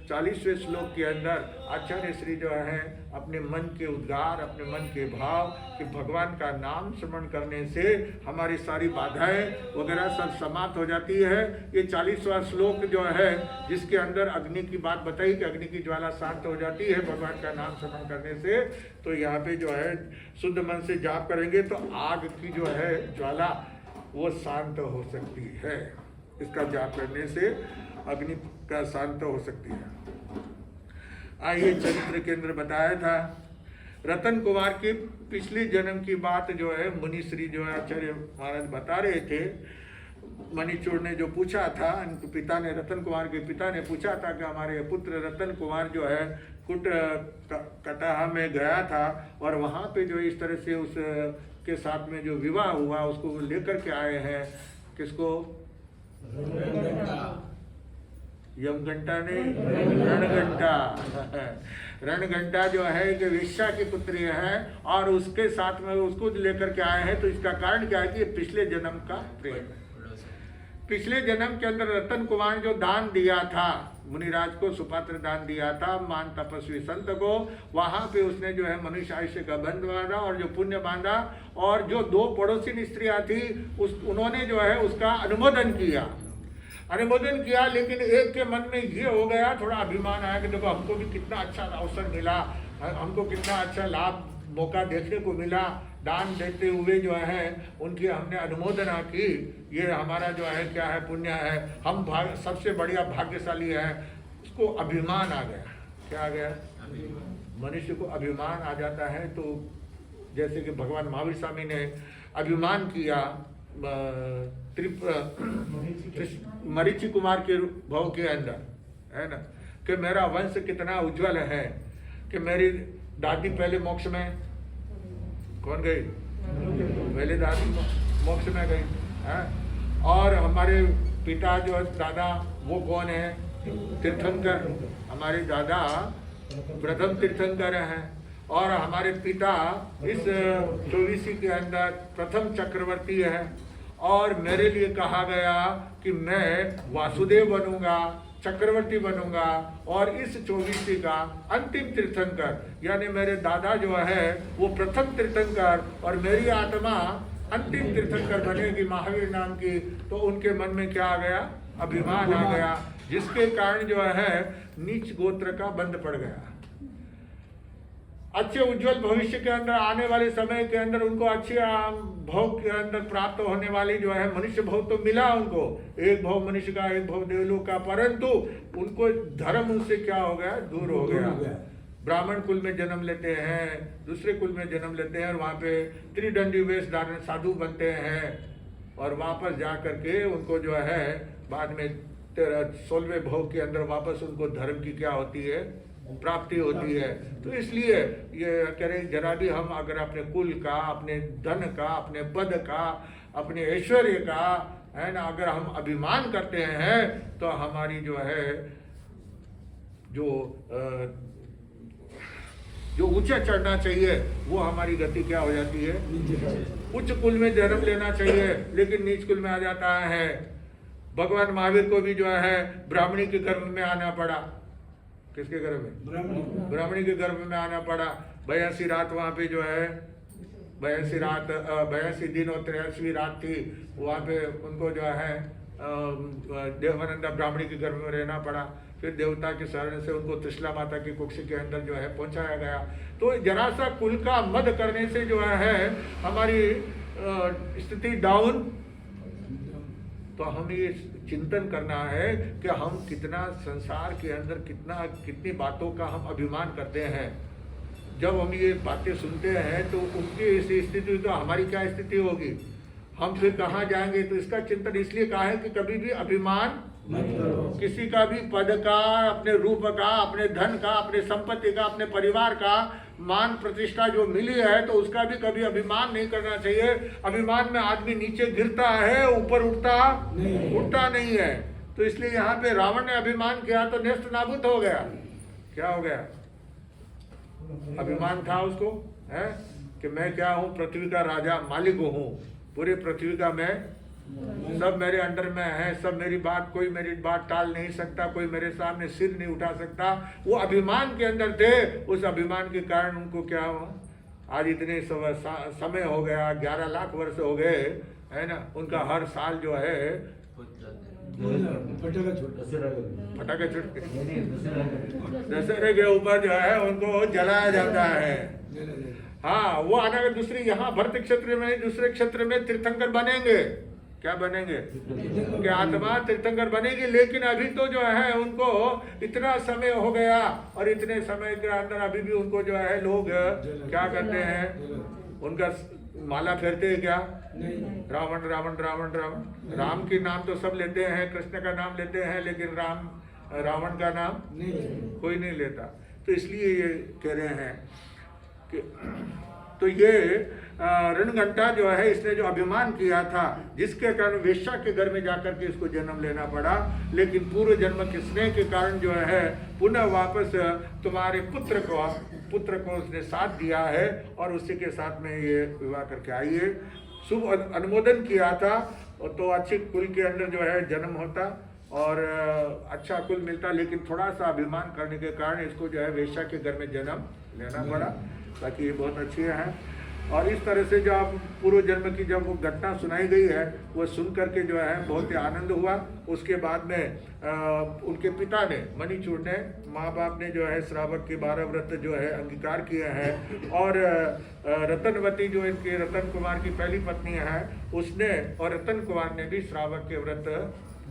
S1: 40वें श्लोक के अंदर आचार्य श्री जो है अपने मन के उद्गार, अपने मन के भाव कि भगवान का नाम स्मरण करने से हमारी सारी बाधाएं वगैरह सब समाप्त हो जाती है। ये 40वां श्लोक जो है जिसके अंदर अग्नि की बात बताई कि अग्नि की ज्वाला शांत हो जाती है भगवान का नाम स्मरण करने से। तो यहाँ पे जो है शुद्ध मन से जाप करेंगे तो आग की जो है ज्वाला वो शांत हो सकती है। इसका जाप करने से अग्नि का शांत हो सकती है। आइए चरित्र के अंदर बताया था रतन कुमार के पिछले जन्म की बात जो है मुनिश्री जो है आचार्य महाराज बता रहे थे। मणिचूड़ ने जो पूछा था, उनके पिता ने, रतन कुमार के पिता ने पूछा था कि हमारे पुत्र रतन कुमार जो है कुट कटाह में गया था और वहाँ पे जो इस तरह से उस के साथ में जो विवाह हुआ उसको लेकर के आए हैं। किसको? यमघंटा ने रणघंटा। रणघंटा जो है कि वेश्या की पुत्री है और उसके साथ में उसको लेकर के आए हैं। तो इसका कारण क्या है कि पिछले जन्म का प्रेम है। पिछले जन्म के अंदर रतन कुमार जो दान दिया था मुनिराज को, सुपात्र दान दिया था मान तपस्वी संत को, वहां पे उसने जो है मनुष्य आयुष्य का बंध बांधा और जो पुण्य बांधा। और जो 2 पड़ोसी स्त्रियां थी उन्होंने जो है उसका अनुमोदन किया। लेकिन एक के मन में ये हो गया, थोड़ा अभिमान आया कि देखो हमको भी कितना अच्छा अवसर मिला, हमको कितना अच्छा लाभ मौका देखने को मिला, दान देते हुए जो है उनकी हमने अनुमोदना की, ये हमारा जो है क्या है पुण्य है, हम सबसे बढ़िया भाग्यशाली है। उसको अभिमान आ गया। क्या आ गया? मनुष्य को अभिमान आ जाता है। तो जैसे कि भगवान महावीर स्वामी ने अभिमान किया मरीचि कुमार के भाव के अंदर, है ना, कि मेरा वंश कितना उज्जवल है, कि मेरी दादी पहले मोक्ष में कौन गई? पहले दादी मोक्ष में गई है। और हमारे पिता जो दादा वो कौन है? तीर्थंकर। हमारे दादा प्रथम तीर्थंकर हैं और हमारे पिता इस 24 के अंदर प्रथम चक्रवर्ती है। और मेरे लिए कहा गया कि मैं वासुदेव बनूंगा, चक्रवर्ती बनूंगा और इस 24 का अंतिम तीर्थंकर, यानी मेरे दादा जो है वो प्रथम तीर्थंकर और मेरी आत्मा अंतिम तीर्थंकर बनेगी महावीर नाम की। तो उनके मन में क्या आ गया? अभिमान आ गया, जिसके कारण जो है नीच गोत्र का बंध पड़ गया। अच्छे उज्जवल भविष्य के अंदर आने वाले समय के अंदर उनको अच्छे भोग के अंदर प्राप्त होने वाली जो है मनुष्य भोग तो मिला उनको, एक भोग मनुष्य का, एक भोग देवलोक का, परंतु उनको धर्म उनसे क्या हो गया? दूर हो गया। ब्राह्मण कुल में जन्म लेते हैं, दूसरे कुल में जन्म लेते हैं और वहाँ पे त्रिदंडी वेश धारण साधु बनते हैं और वापस जा करके उनको जो है बाद में 16वें भोग के अंदर वापस उनको धर्म की क्या होती है? प्राप्ति होती है। तो इसलिए ये करें जरा भी हम अगर अपने कुल का, अपने धन का, अपने पद का, अपने ऐश्वर्य का, है ना, अगर हम अभिमान करते हैं तो हमारी जो है जो ऊंचा चढ़ना चाहिए वो हमारी गति क्या हो जाती है? उच्च कुल में जन्म लेना चाहिए लेकिन नीच कुल में आ जाता है। भगवान महावीर को भी जो है ब्राह्मणी के गर्भ में आना पड़ा। किसके गर्भ में? ब्राह्मणी के गर्भ में आना पड़ा। 82 रात वहाँ पे जो है 82 दिन और 83वीं रात थी, वहाँ पे उनको जो है देवानंदा ब्राह्मणी के गर्भ में रहना पड़ा। फिर देवता के शरण से उनको त्रिशला माता की कुक्ष के अंदर जो है पहुंचाया गया। तो जरा सा कुल का मद करने से जो है हमारी स्थिति डाउन। तो हमें ये चिंतन करना है कि हम कितना संसार के अंदर कितनी बातों का हम अभिमान करते हैं। जब हम ये बातें सुनते हैं तो उनकी इस स्थिति तो हमारी क्या स्थिति होगी, हम फिर कहाँ जाएंगे। तो इसका चिंतन इसलिए कहा है कि कभी भी अभिमान किसी का भी पद का, अपने रूप का, अपने धन का, अपने संपत्ति का, अपने परिवार का मान प्रतिष्ठा जो मिली है तो उसका भी कभी अभिमान नहीं करना चाहिए। अभिमान में आदमी नीचे गिरता है, ऊपर उठता नहीं है। तो इसलिए यहाँ पे रावण ने अभिमान किया तो नेस्त नाबूद हो गया। क्या हो गया? अभिमान था उसको, है कि मैं क्या हूँ, पृथ्वी का राजा, मालिक हूँ, पूरे पृथ्वी का मैं, सब मेरे अंडर में है, सब मेरी बात, कोई मेरी बात टाल नहीं सकता, कोई मेरे सामने सिर नहीं उठा सकता। वो अभिमान के अंदर थे। उस अभिमान के कारण उनको क्या हुआ, आज इतने समय हो गया, 11 लाख वर्ष हो गए, है ना, उनका हर साल जो है फटाके छूट दशहरे के ऊपर जो है उनको जलाया जाता है। हाँ, वो आने दूसरी यहाँ भरत क्षेत्र में, दूसरे क्षेत्र में तीर्थंकर बनेंगे। क्या बनेंगे कि आत्मा तीर्थंकर बनेगी। लेकिन अभी तो जो है उनको इतना समय हो गया और इतने समय के अंदर अभी भी उनको जो है लोग क्या करते हैं, उनका माला फेरते हैं क्या? रावण रावण रावण रावण। राम के नाम तो सब लेते हैं, कृष्ण का नाम लेते हैं, लेकिन रावण का नाम कोई नहीं लेता। तो इसलिए ये कह रहे हैं कि तो ये रणघंटा जो है इसने जो अभिमान किया था, जिसके कारण वेश्या के घर में जाकर के इसको जन्म लेना पड़ा, लेकिन पूर्व जन्म के स्नेह के कारण जो है पुनः वापस तुम्हारे पुत्र को उसने साथ दिया है और उसी के साथ में ये विवाह करके आई है। शुभ अनुमोदन किया था तो अच्छे कुल के अंदर जो है जन्म होता और अच्छा कुल मिलता, लेकिन थोड़ा सा अभिमान करने के कारण इसको जो है वेश्या के घर में जन्म लेना पड़ा। बाकी ये बहुत अच्छी है। और इस तरह से जो आप पूर्व जन्म की जब वो घटना सुनाई गई है, वो सुन करके जो है बहुत ही आनंद हुआ। उसके बाद में उनके पिता ने, मणिचूड़ ने, माँ बाप ने जो है श्रावक के 12 व्रत जो है अंगीकार किए हैं। और रतनवती जो इनके रतन कुमार की पहली पत्नी है, उसने और रतन कुमार ने भी श्रावक के व्रत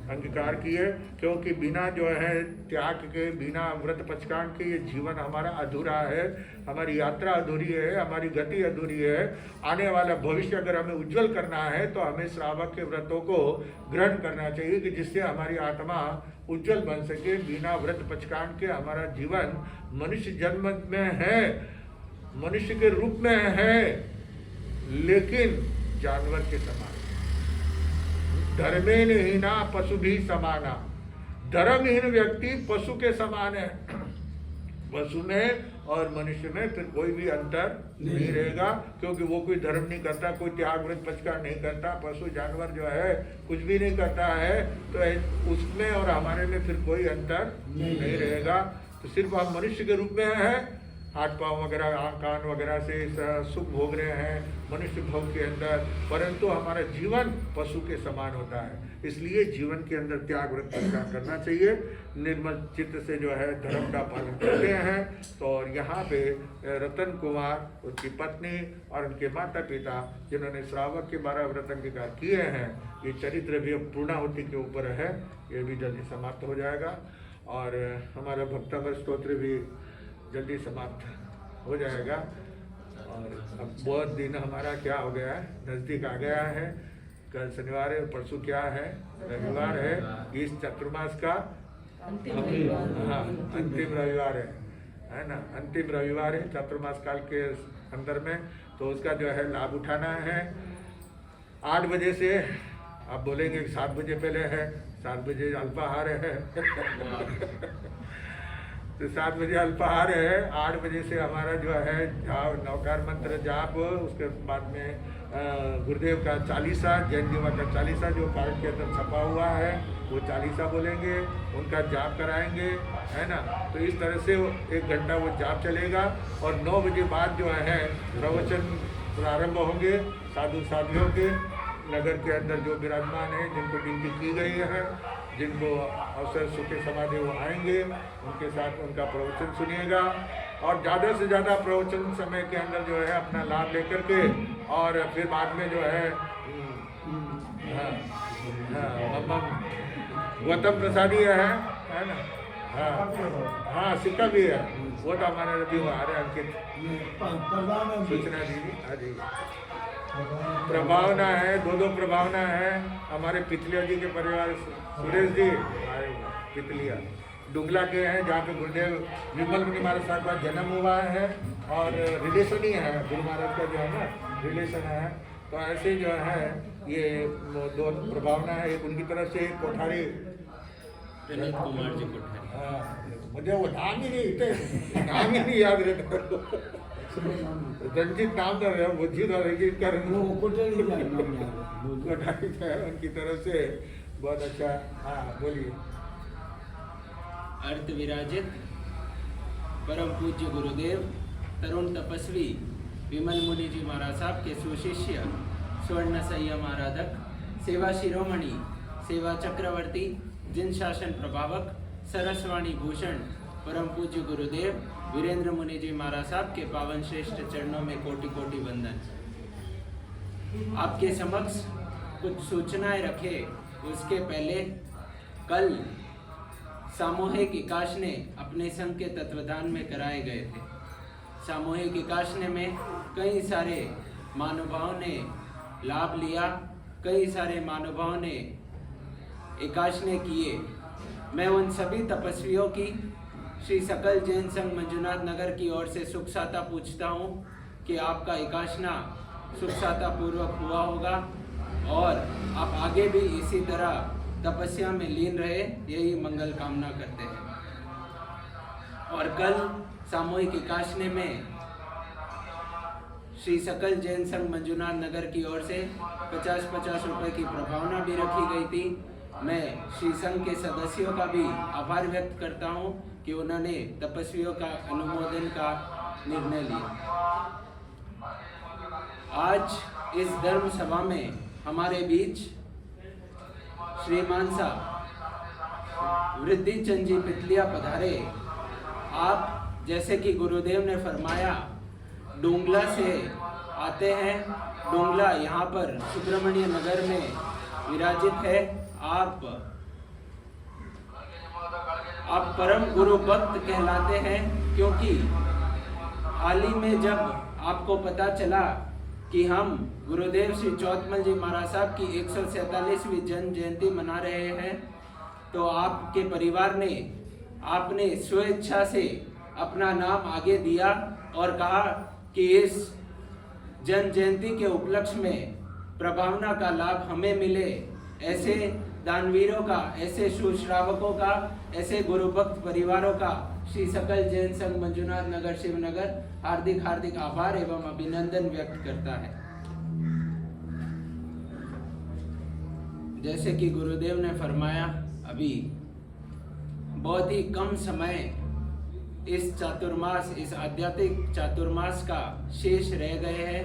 S1: अंगीकार किए, क्योंकि बिना जो है त्याग के, बिना व्रत पचकान के ये जीवन हमारा अधूरा है, हमारी यात्रा अधूरी है, हमारी गति अधूरी है। आने वाला भविष्य अगर हमें उज्जवल करना है तो हमें श्रावक के व्रतों को ग्रहण करना चाहिए कि जिससे हमारी आत्मा उज्जवल बन सके। बिना व्रत पचकान के हमारा जीवन मनुष्य जन्म में है, मनुष्य के रूप में है, लेकिन जानवर के समान। धर्मेण हीना पशु भी समाना। धर्महीन व्यक्ति पशु के समान है। पशु में और मनुष्य में फिर कोई भी अंतर नहीं रहेगा, क्योंकि वो कोई धर्म नहीं करता, कोई त्याग व्रत पचकान नहीं करता। पशु जानवर जो है कुछ भी नहीं करता है, तो उसमें और हमारे में फिर कोई अंतर नहीं रहेगा। तो सिर्फ हम मनुष्य के रूप में है, हाथ पाँव वगैरह, कान वगैरह से सुख भोग रहे हैं मनुष्य भोग के अंदर, परंतु हमारा जीवन पशु के समान होता है। इसलिए जीवन के अंदर त्याग व्रत पचकान करना चाहिए। निर्मल चित्त से जो है धर्म का पालन करते हैं। तो और यहाँ पे रतन कुमार, उनकी पत्नी और उनके माता पिता जिन्होंने श्रावक के 12 व्रत अंगीकार किए हैं, ये चरित्र भी अब पूर्णाहुति के ऊपर है, ये भी जल्दी समाप्त हो जाएगा। और हमारा भक्तावर स्तोत्र भी जल्दी समाप्त हो जाएगा। और अब बहुत दिन हमारा क्या हो गया है, नज़दीक आ गया है। कल शनिवार है, परसों क्या है, रविवार है। इस चतुर्मास का अंतिम रविवार है ना, अंतिम रविवार है चतुर्मास काल के अंदर में। तो उसका जो है लाभ उठाना है। 8 बजे से आप बोलेंगे 7 बजे पहले है, 7 बजे अल्पाहार है तो 7 बजे अल्पाहार है। 8 बजे से हमारा जो है नवकार मंत्र जाप, उसके बाद में गुरुदेव का चालीसा, जैन जीवा का चालीसा जो कार्ड के अंदर छपा हुआ है, वो चालीसा बोलेंगे, उनका जाप कराएंगे, है ना। तो इस तरह से 1 घंटा वो जाप चलेगा। और 9 बजे बाद जो है प्रवचन प्रारंभ होंगे साधु साधियों के। नगर के अंदर जो विराजमान है, जिनको गिनती की गई है, जिनको अवसर सुखे समाधि वो आएंगे, उनके साथ उनका प्रवचन सुनिएगा। और ज़्यादा से ज़्यादा प्रवचन समय के अंदर जो है अपना लाभ लेकर के, और फिर बाद में जो है गौतम प्रसादी है ना, हाँ सिक्का भी है, वो तो हमारे अभी आ रहे अंकित सूचना दीजिए। हाँ जी, प्रभावना है, 2 प्रभावना है। हमारे पितलिया जी के परिवार, सुरेश जी पितलिया डुंगला के हैं, जहाँ पे गुरुदेव विमल मुनि महाराज साहब का जन्म हुआ है, और रिलेशन ही है गुरु महाराज का जो है ना, रिलेशन है। तो ऐसे जो है ये 2 प्रभावना है। एक उनकी तरफ से एक कोठारी,
S3: विनीत कुमार जी कोठारी।
S1: हाँ, मुझे वो नाम ही नहीं याद रहता, रंजित नाम था, वो जी कर कोठारी है उनकी तरफ से। बहुत अच्छा, हाँ बोलिए।
S3: अर्थ विराजित परम पूज्य गुरुदेव तरुण तपस्वी विमल मुनि जी महाराज साहब के सुशिष्य, स्वर्ण संयम आराधक, सेवा शिरोमणि, सेवा चक्रवर्ती, जिन शासन प्रभावक, सरस्वाणी भूषण परम पूज्य गुरुदेव वीरेंद्र मुनि जी महाराज साहब के पावन श्रेष्ठ चरणों में कोटि कोटि वंदन। आपके समक्ष कुछ सूचनाएं रखे उसके पहले कल सामूहिक इकाशने अपने संघ के तत्वाधान में कराए गए थे। सामूहिक इकाशने में कई सारे महानुभावों ने लाभ लिया, कई सारे महानुभावों ने इकाशने किए। मैं उन सभी तपस्वियों की श्री सकल जैन संघ मंजुनाथ नगर की ओर से सुख साता पूछता हूँ कि आपका इकाशना सुख साता पूर्वक हुआ होगा और आप आगे भी इसी तरह तपस्या में लीन रहे, यही मंगल कामना करते हैं। और कल सामूहिक इकाशने में श्री सकल जैन संघ मंजुनाथ नगर की ओर से 50-50 रुपए की प्रभावना भी रखी गई थी। मैं श्री संघ के सदस्यों का भी आभार व्यक्त करता हूं कि उन्होंने तपस्वियों का अनुमोदन का निर्णय लिया। आज इस धर्म सभा में हमारे बीच श्रीमान सा वृद्धि चंद जी पितलिया पधारे। आप जैसे कि गुरुदेव ने फरमाया डोंगला से आते हैं, डोंगला यहाँ पर सुब्रमण्य नगर में विराजित है। आप परम गुरु भक्त कहलाते हैं, क्योंकि हाल ही में जब आपको पता चला कि हम गुरुदेव श्री चौतमल जी महाराज साहब की 147वीं जन्म जयंती मना रहे हैं, तो आपके परिवार ने आपने स्वेच्छा से अपना नाम आगे दिया और कहा कि इस जन्म जयंती के उपलक्ष्य में प्रभावना का लाभ हमें मिले। ऐसे दानवीरों का, ऐसे सुश्रावकों का, ऐसे गुरुभक्त परिवारों का श्री सकल जैन संघ मंजुनाथ नगर शिवनगर हार्दिक हार्दिक आभार एवं अभिनंदन व्यक्त करता है। जैसे कि गुरुदेव ने फरमाया, अभी बहुत ही कम समय इस चातुर्मास, इस आध्यात्मिक चातुर्मास का शेष रह गए हैं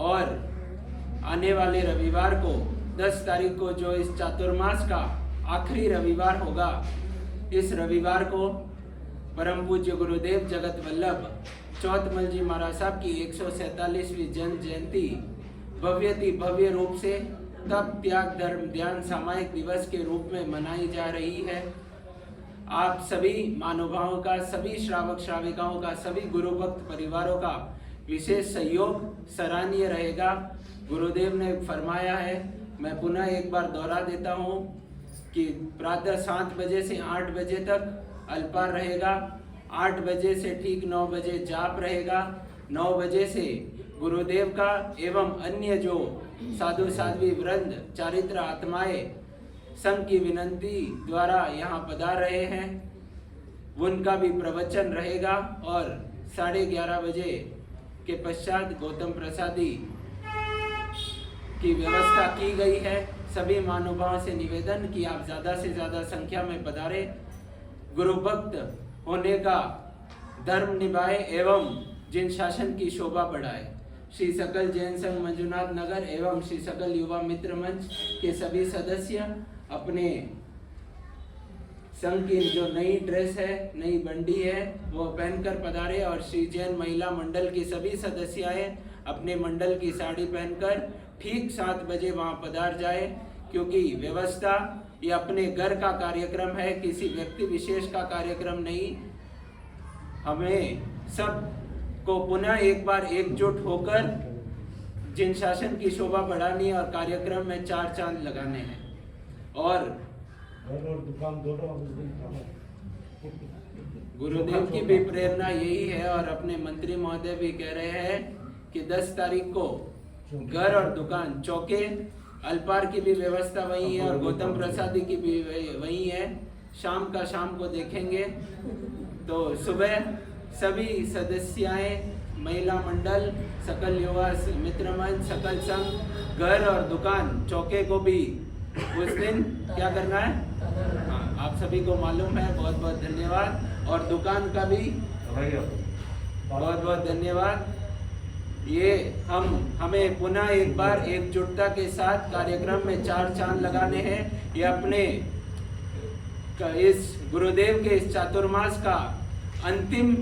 S3: और आने वाले रविवार को 10 तारीख को जो इस चातुर्मास का आखिरी रविवार होगा, इस रविवार को परम पूज्य गुरुदेव जगत वल्लभ चौतमल जी महाराज साहब की 147वीं जन्म जयंती भव्यति भव्य रूप से तप त्याग धर्म ध्यान सामायिक दिवस के रूप में मनाई जा रही है। आप सभी महानुभावों का, सभी श्रावक श्राविकाओं का, सभी गुरुभक्त परिवारों का विशेष सहयोग सराहनीय रहेगा। गुरुदेव ने फरमाया है, मैं पुनः एक बार दोहरा देता हूँ कि प्रातः 7 बजे से 8 बजे तक अल्पार रहेगा, 8 बजे से ठीक 9 बजे जाप रहेगा, 9 बजे से गुरुदेव का एवं अन्य जो साधु साध्वी वृंद चारित्र आत्माएं संघ की विनंती द्वारा यहाँ पधार रहे हैं, उनका भी प्रवचन रहेगा और 11:30 बजे के पश्चात गौतम प्रसादी की व्यवस्था की गई है। सभी महानुभावों से निवेदन कि आप ज़्यादा से ज़्यादा संख्या में पधारे, गुरुभक्त होने का धर्म निभाए एवं जिन शासन की शोभा बढ़ाए। श्री सकल जैन संघ मंजुनाथ नगर एवं श्री सकल युवा मित्र मंच के सभी सदस्य अपने संघ की जो नई ड्रेस है, नई बंडी है, वो पहनकर पधारे और श्री जैन महिला मंडल की सभी सदस्याएं अपने मंडल की साड़ी पहनकर ठीक 7 बजे वहां पधार जाए, क्योंकि व्यवस्था ये अपने घर का कार्यक्रम है, किसी व्यक्ति विशेष का कार्यक्रम नहीं। हमें सब को पुनः एक बार एकजुट होकर जिन शासन की शोभा बढ़ानी है और कार्यक्रम में 4 चांद लगाने हैं। और गुरुदेव की भी प्रेरणा यही है और अपने मंत्री महोदय भी कह रहे हैं कि 10 तारीख को घर और दुकान चौके, अल्पार की भी व्यवस्था वही है और गौतम प्रसादी की भी वही है। शाम का शाम को देखेंगे तो सुबह सभी सदस्याएं, महिला मंडल, सकल युवा मित्र मंच, सकल संघ, घर और दुकान चौके को भी उस दिन क्या करना है, हाँ, आप सभी को मालूम है। बहुत बहुत धन्यवाद। और दुकान का भी बहुत बहुत धन्यवाद। ये हमें पुनः एक बार एकजुटता के साथ कार्यक्रम में 4 चांद लगाने हैं। ये अपने इस गुरुदेव के इस चातुर्मास का अंतिम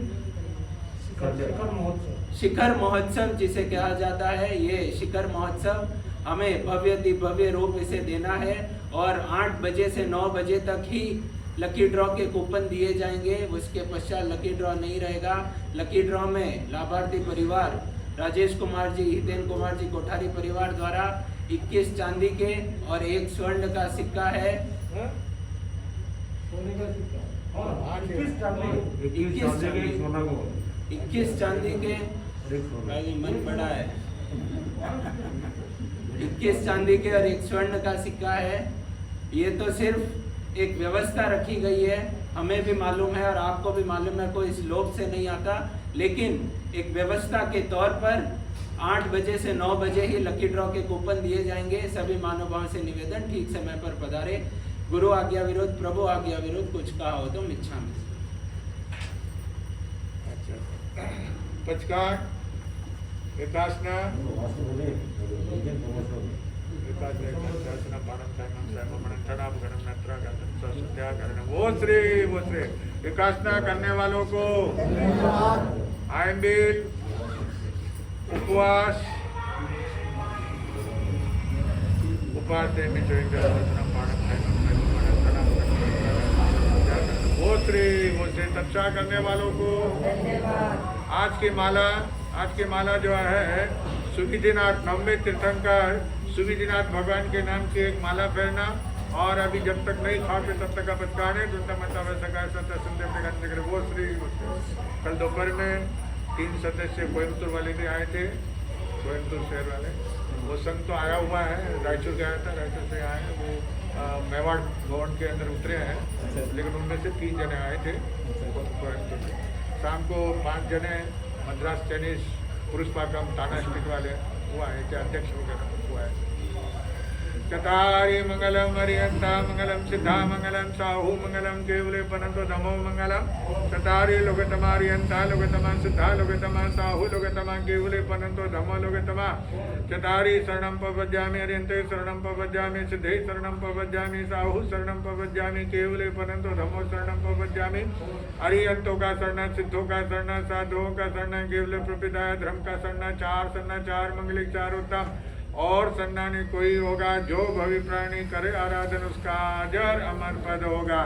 S3: शिखर महोत्सव जिसे कहा जाता है, ये शिखर महोत्सव हमें भव्य भव्य रूप इसे देना है और 8 बजे से 9 बजे तक ही लकी ड्रॉ के कूपन दिए जाएंगे। उसके पश्चात लकी ड्रॉ नहीं रहेगा। लकी ड्रॉ में लाभार्थी परिवार राजेश कुमार जी, हितेन कुमार जी कोठारी परिवार द्वारा 21 चांदी के और 1 स्वर्ण का सिक्का है। 21 चांदी के, मन बड़ा है, 21 चांदी के और 1 स्वर्ण का सिक्का है। ये तो सिर्फ एक व्यवस्था रखी गई है, हमें भी मालूम है और आपको भी मालूम है, कोई इस लोभ से नहीं आता, लेकिन एक व्यवस्था के तौर पर 8 बजे से 9 बजे ही लकी ड्रॉ के कूपन दिए जाएंगे। सभी महानुभावों से निवेदन, ठीक समय पर पधारे। गुरु आज्ञा विरुद्ध, प्रभु आज्ञा विरुद्ध कुछ कहा हो तो मिच्छामि।
S1: पचकार विकासना वो श्री विकासना करने वालों को आयंबिल उपवास वो श्री तत्सा करने वालों को आज की माला जो है सुविधिनाथ, नवमे तीर्थंकर सुविधिनाथ भगवान के नाम की एक माला पहनना और अभी जब तक नहीं खाते तब तक आप बचकाने वो श्री। कल दोपहर में 3 सदस्य कोयम्बतूर वाले भी आए थे, कोयम्बतूर शहर वाले। वो संघ तो आया हुआ है, रायचूर गया था, रायचूर से आए, वो मेवाड़ भवन के अंदर उतरे हैं, लेकिन उनमें से 3 जने आए थे कोयम्बतूर से। शाम को 5 जने मद्रास टेनिस पुरुषपाकम ताना स्ट्रीट वाले वो आए थे, अध्यक्ष वगैरह वो आए। चतारी मंगलम हरियंता मंगलम सिद्धा मंगलम साहू मंगलम केवले पनंतो धमो मंगलम। चतारी लोकतमा हरियंता लोकतमा सिद्धा लोकतमा साहू लोकतमा केवले पनंतो धमो लोकतमा। चतारी शरणम पवज्यामि हरियंते शरणम पवज्यामि सिद्धे शरणम पवज्यामि साहू शरणम पवज्यामि केवले पनंतो धमो शरणम पवज्यामि। हरियंतों का शरण, सिद्धों का शरण, साधुओं का शरण, केवले प्रपिता धर्म का शरण, 4 शरण 4 मंगलिक 4 उत्तम और सन्नानी कोई होगा जो भवि प्राणी करे आराधन उसका अजर अमर पद होगा।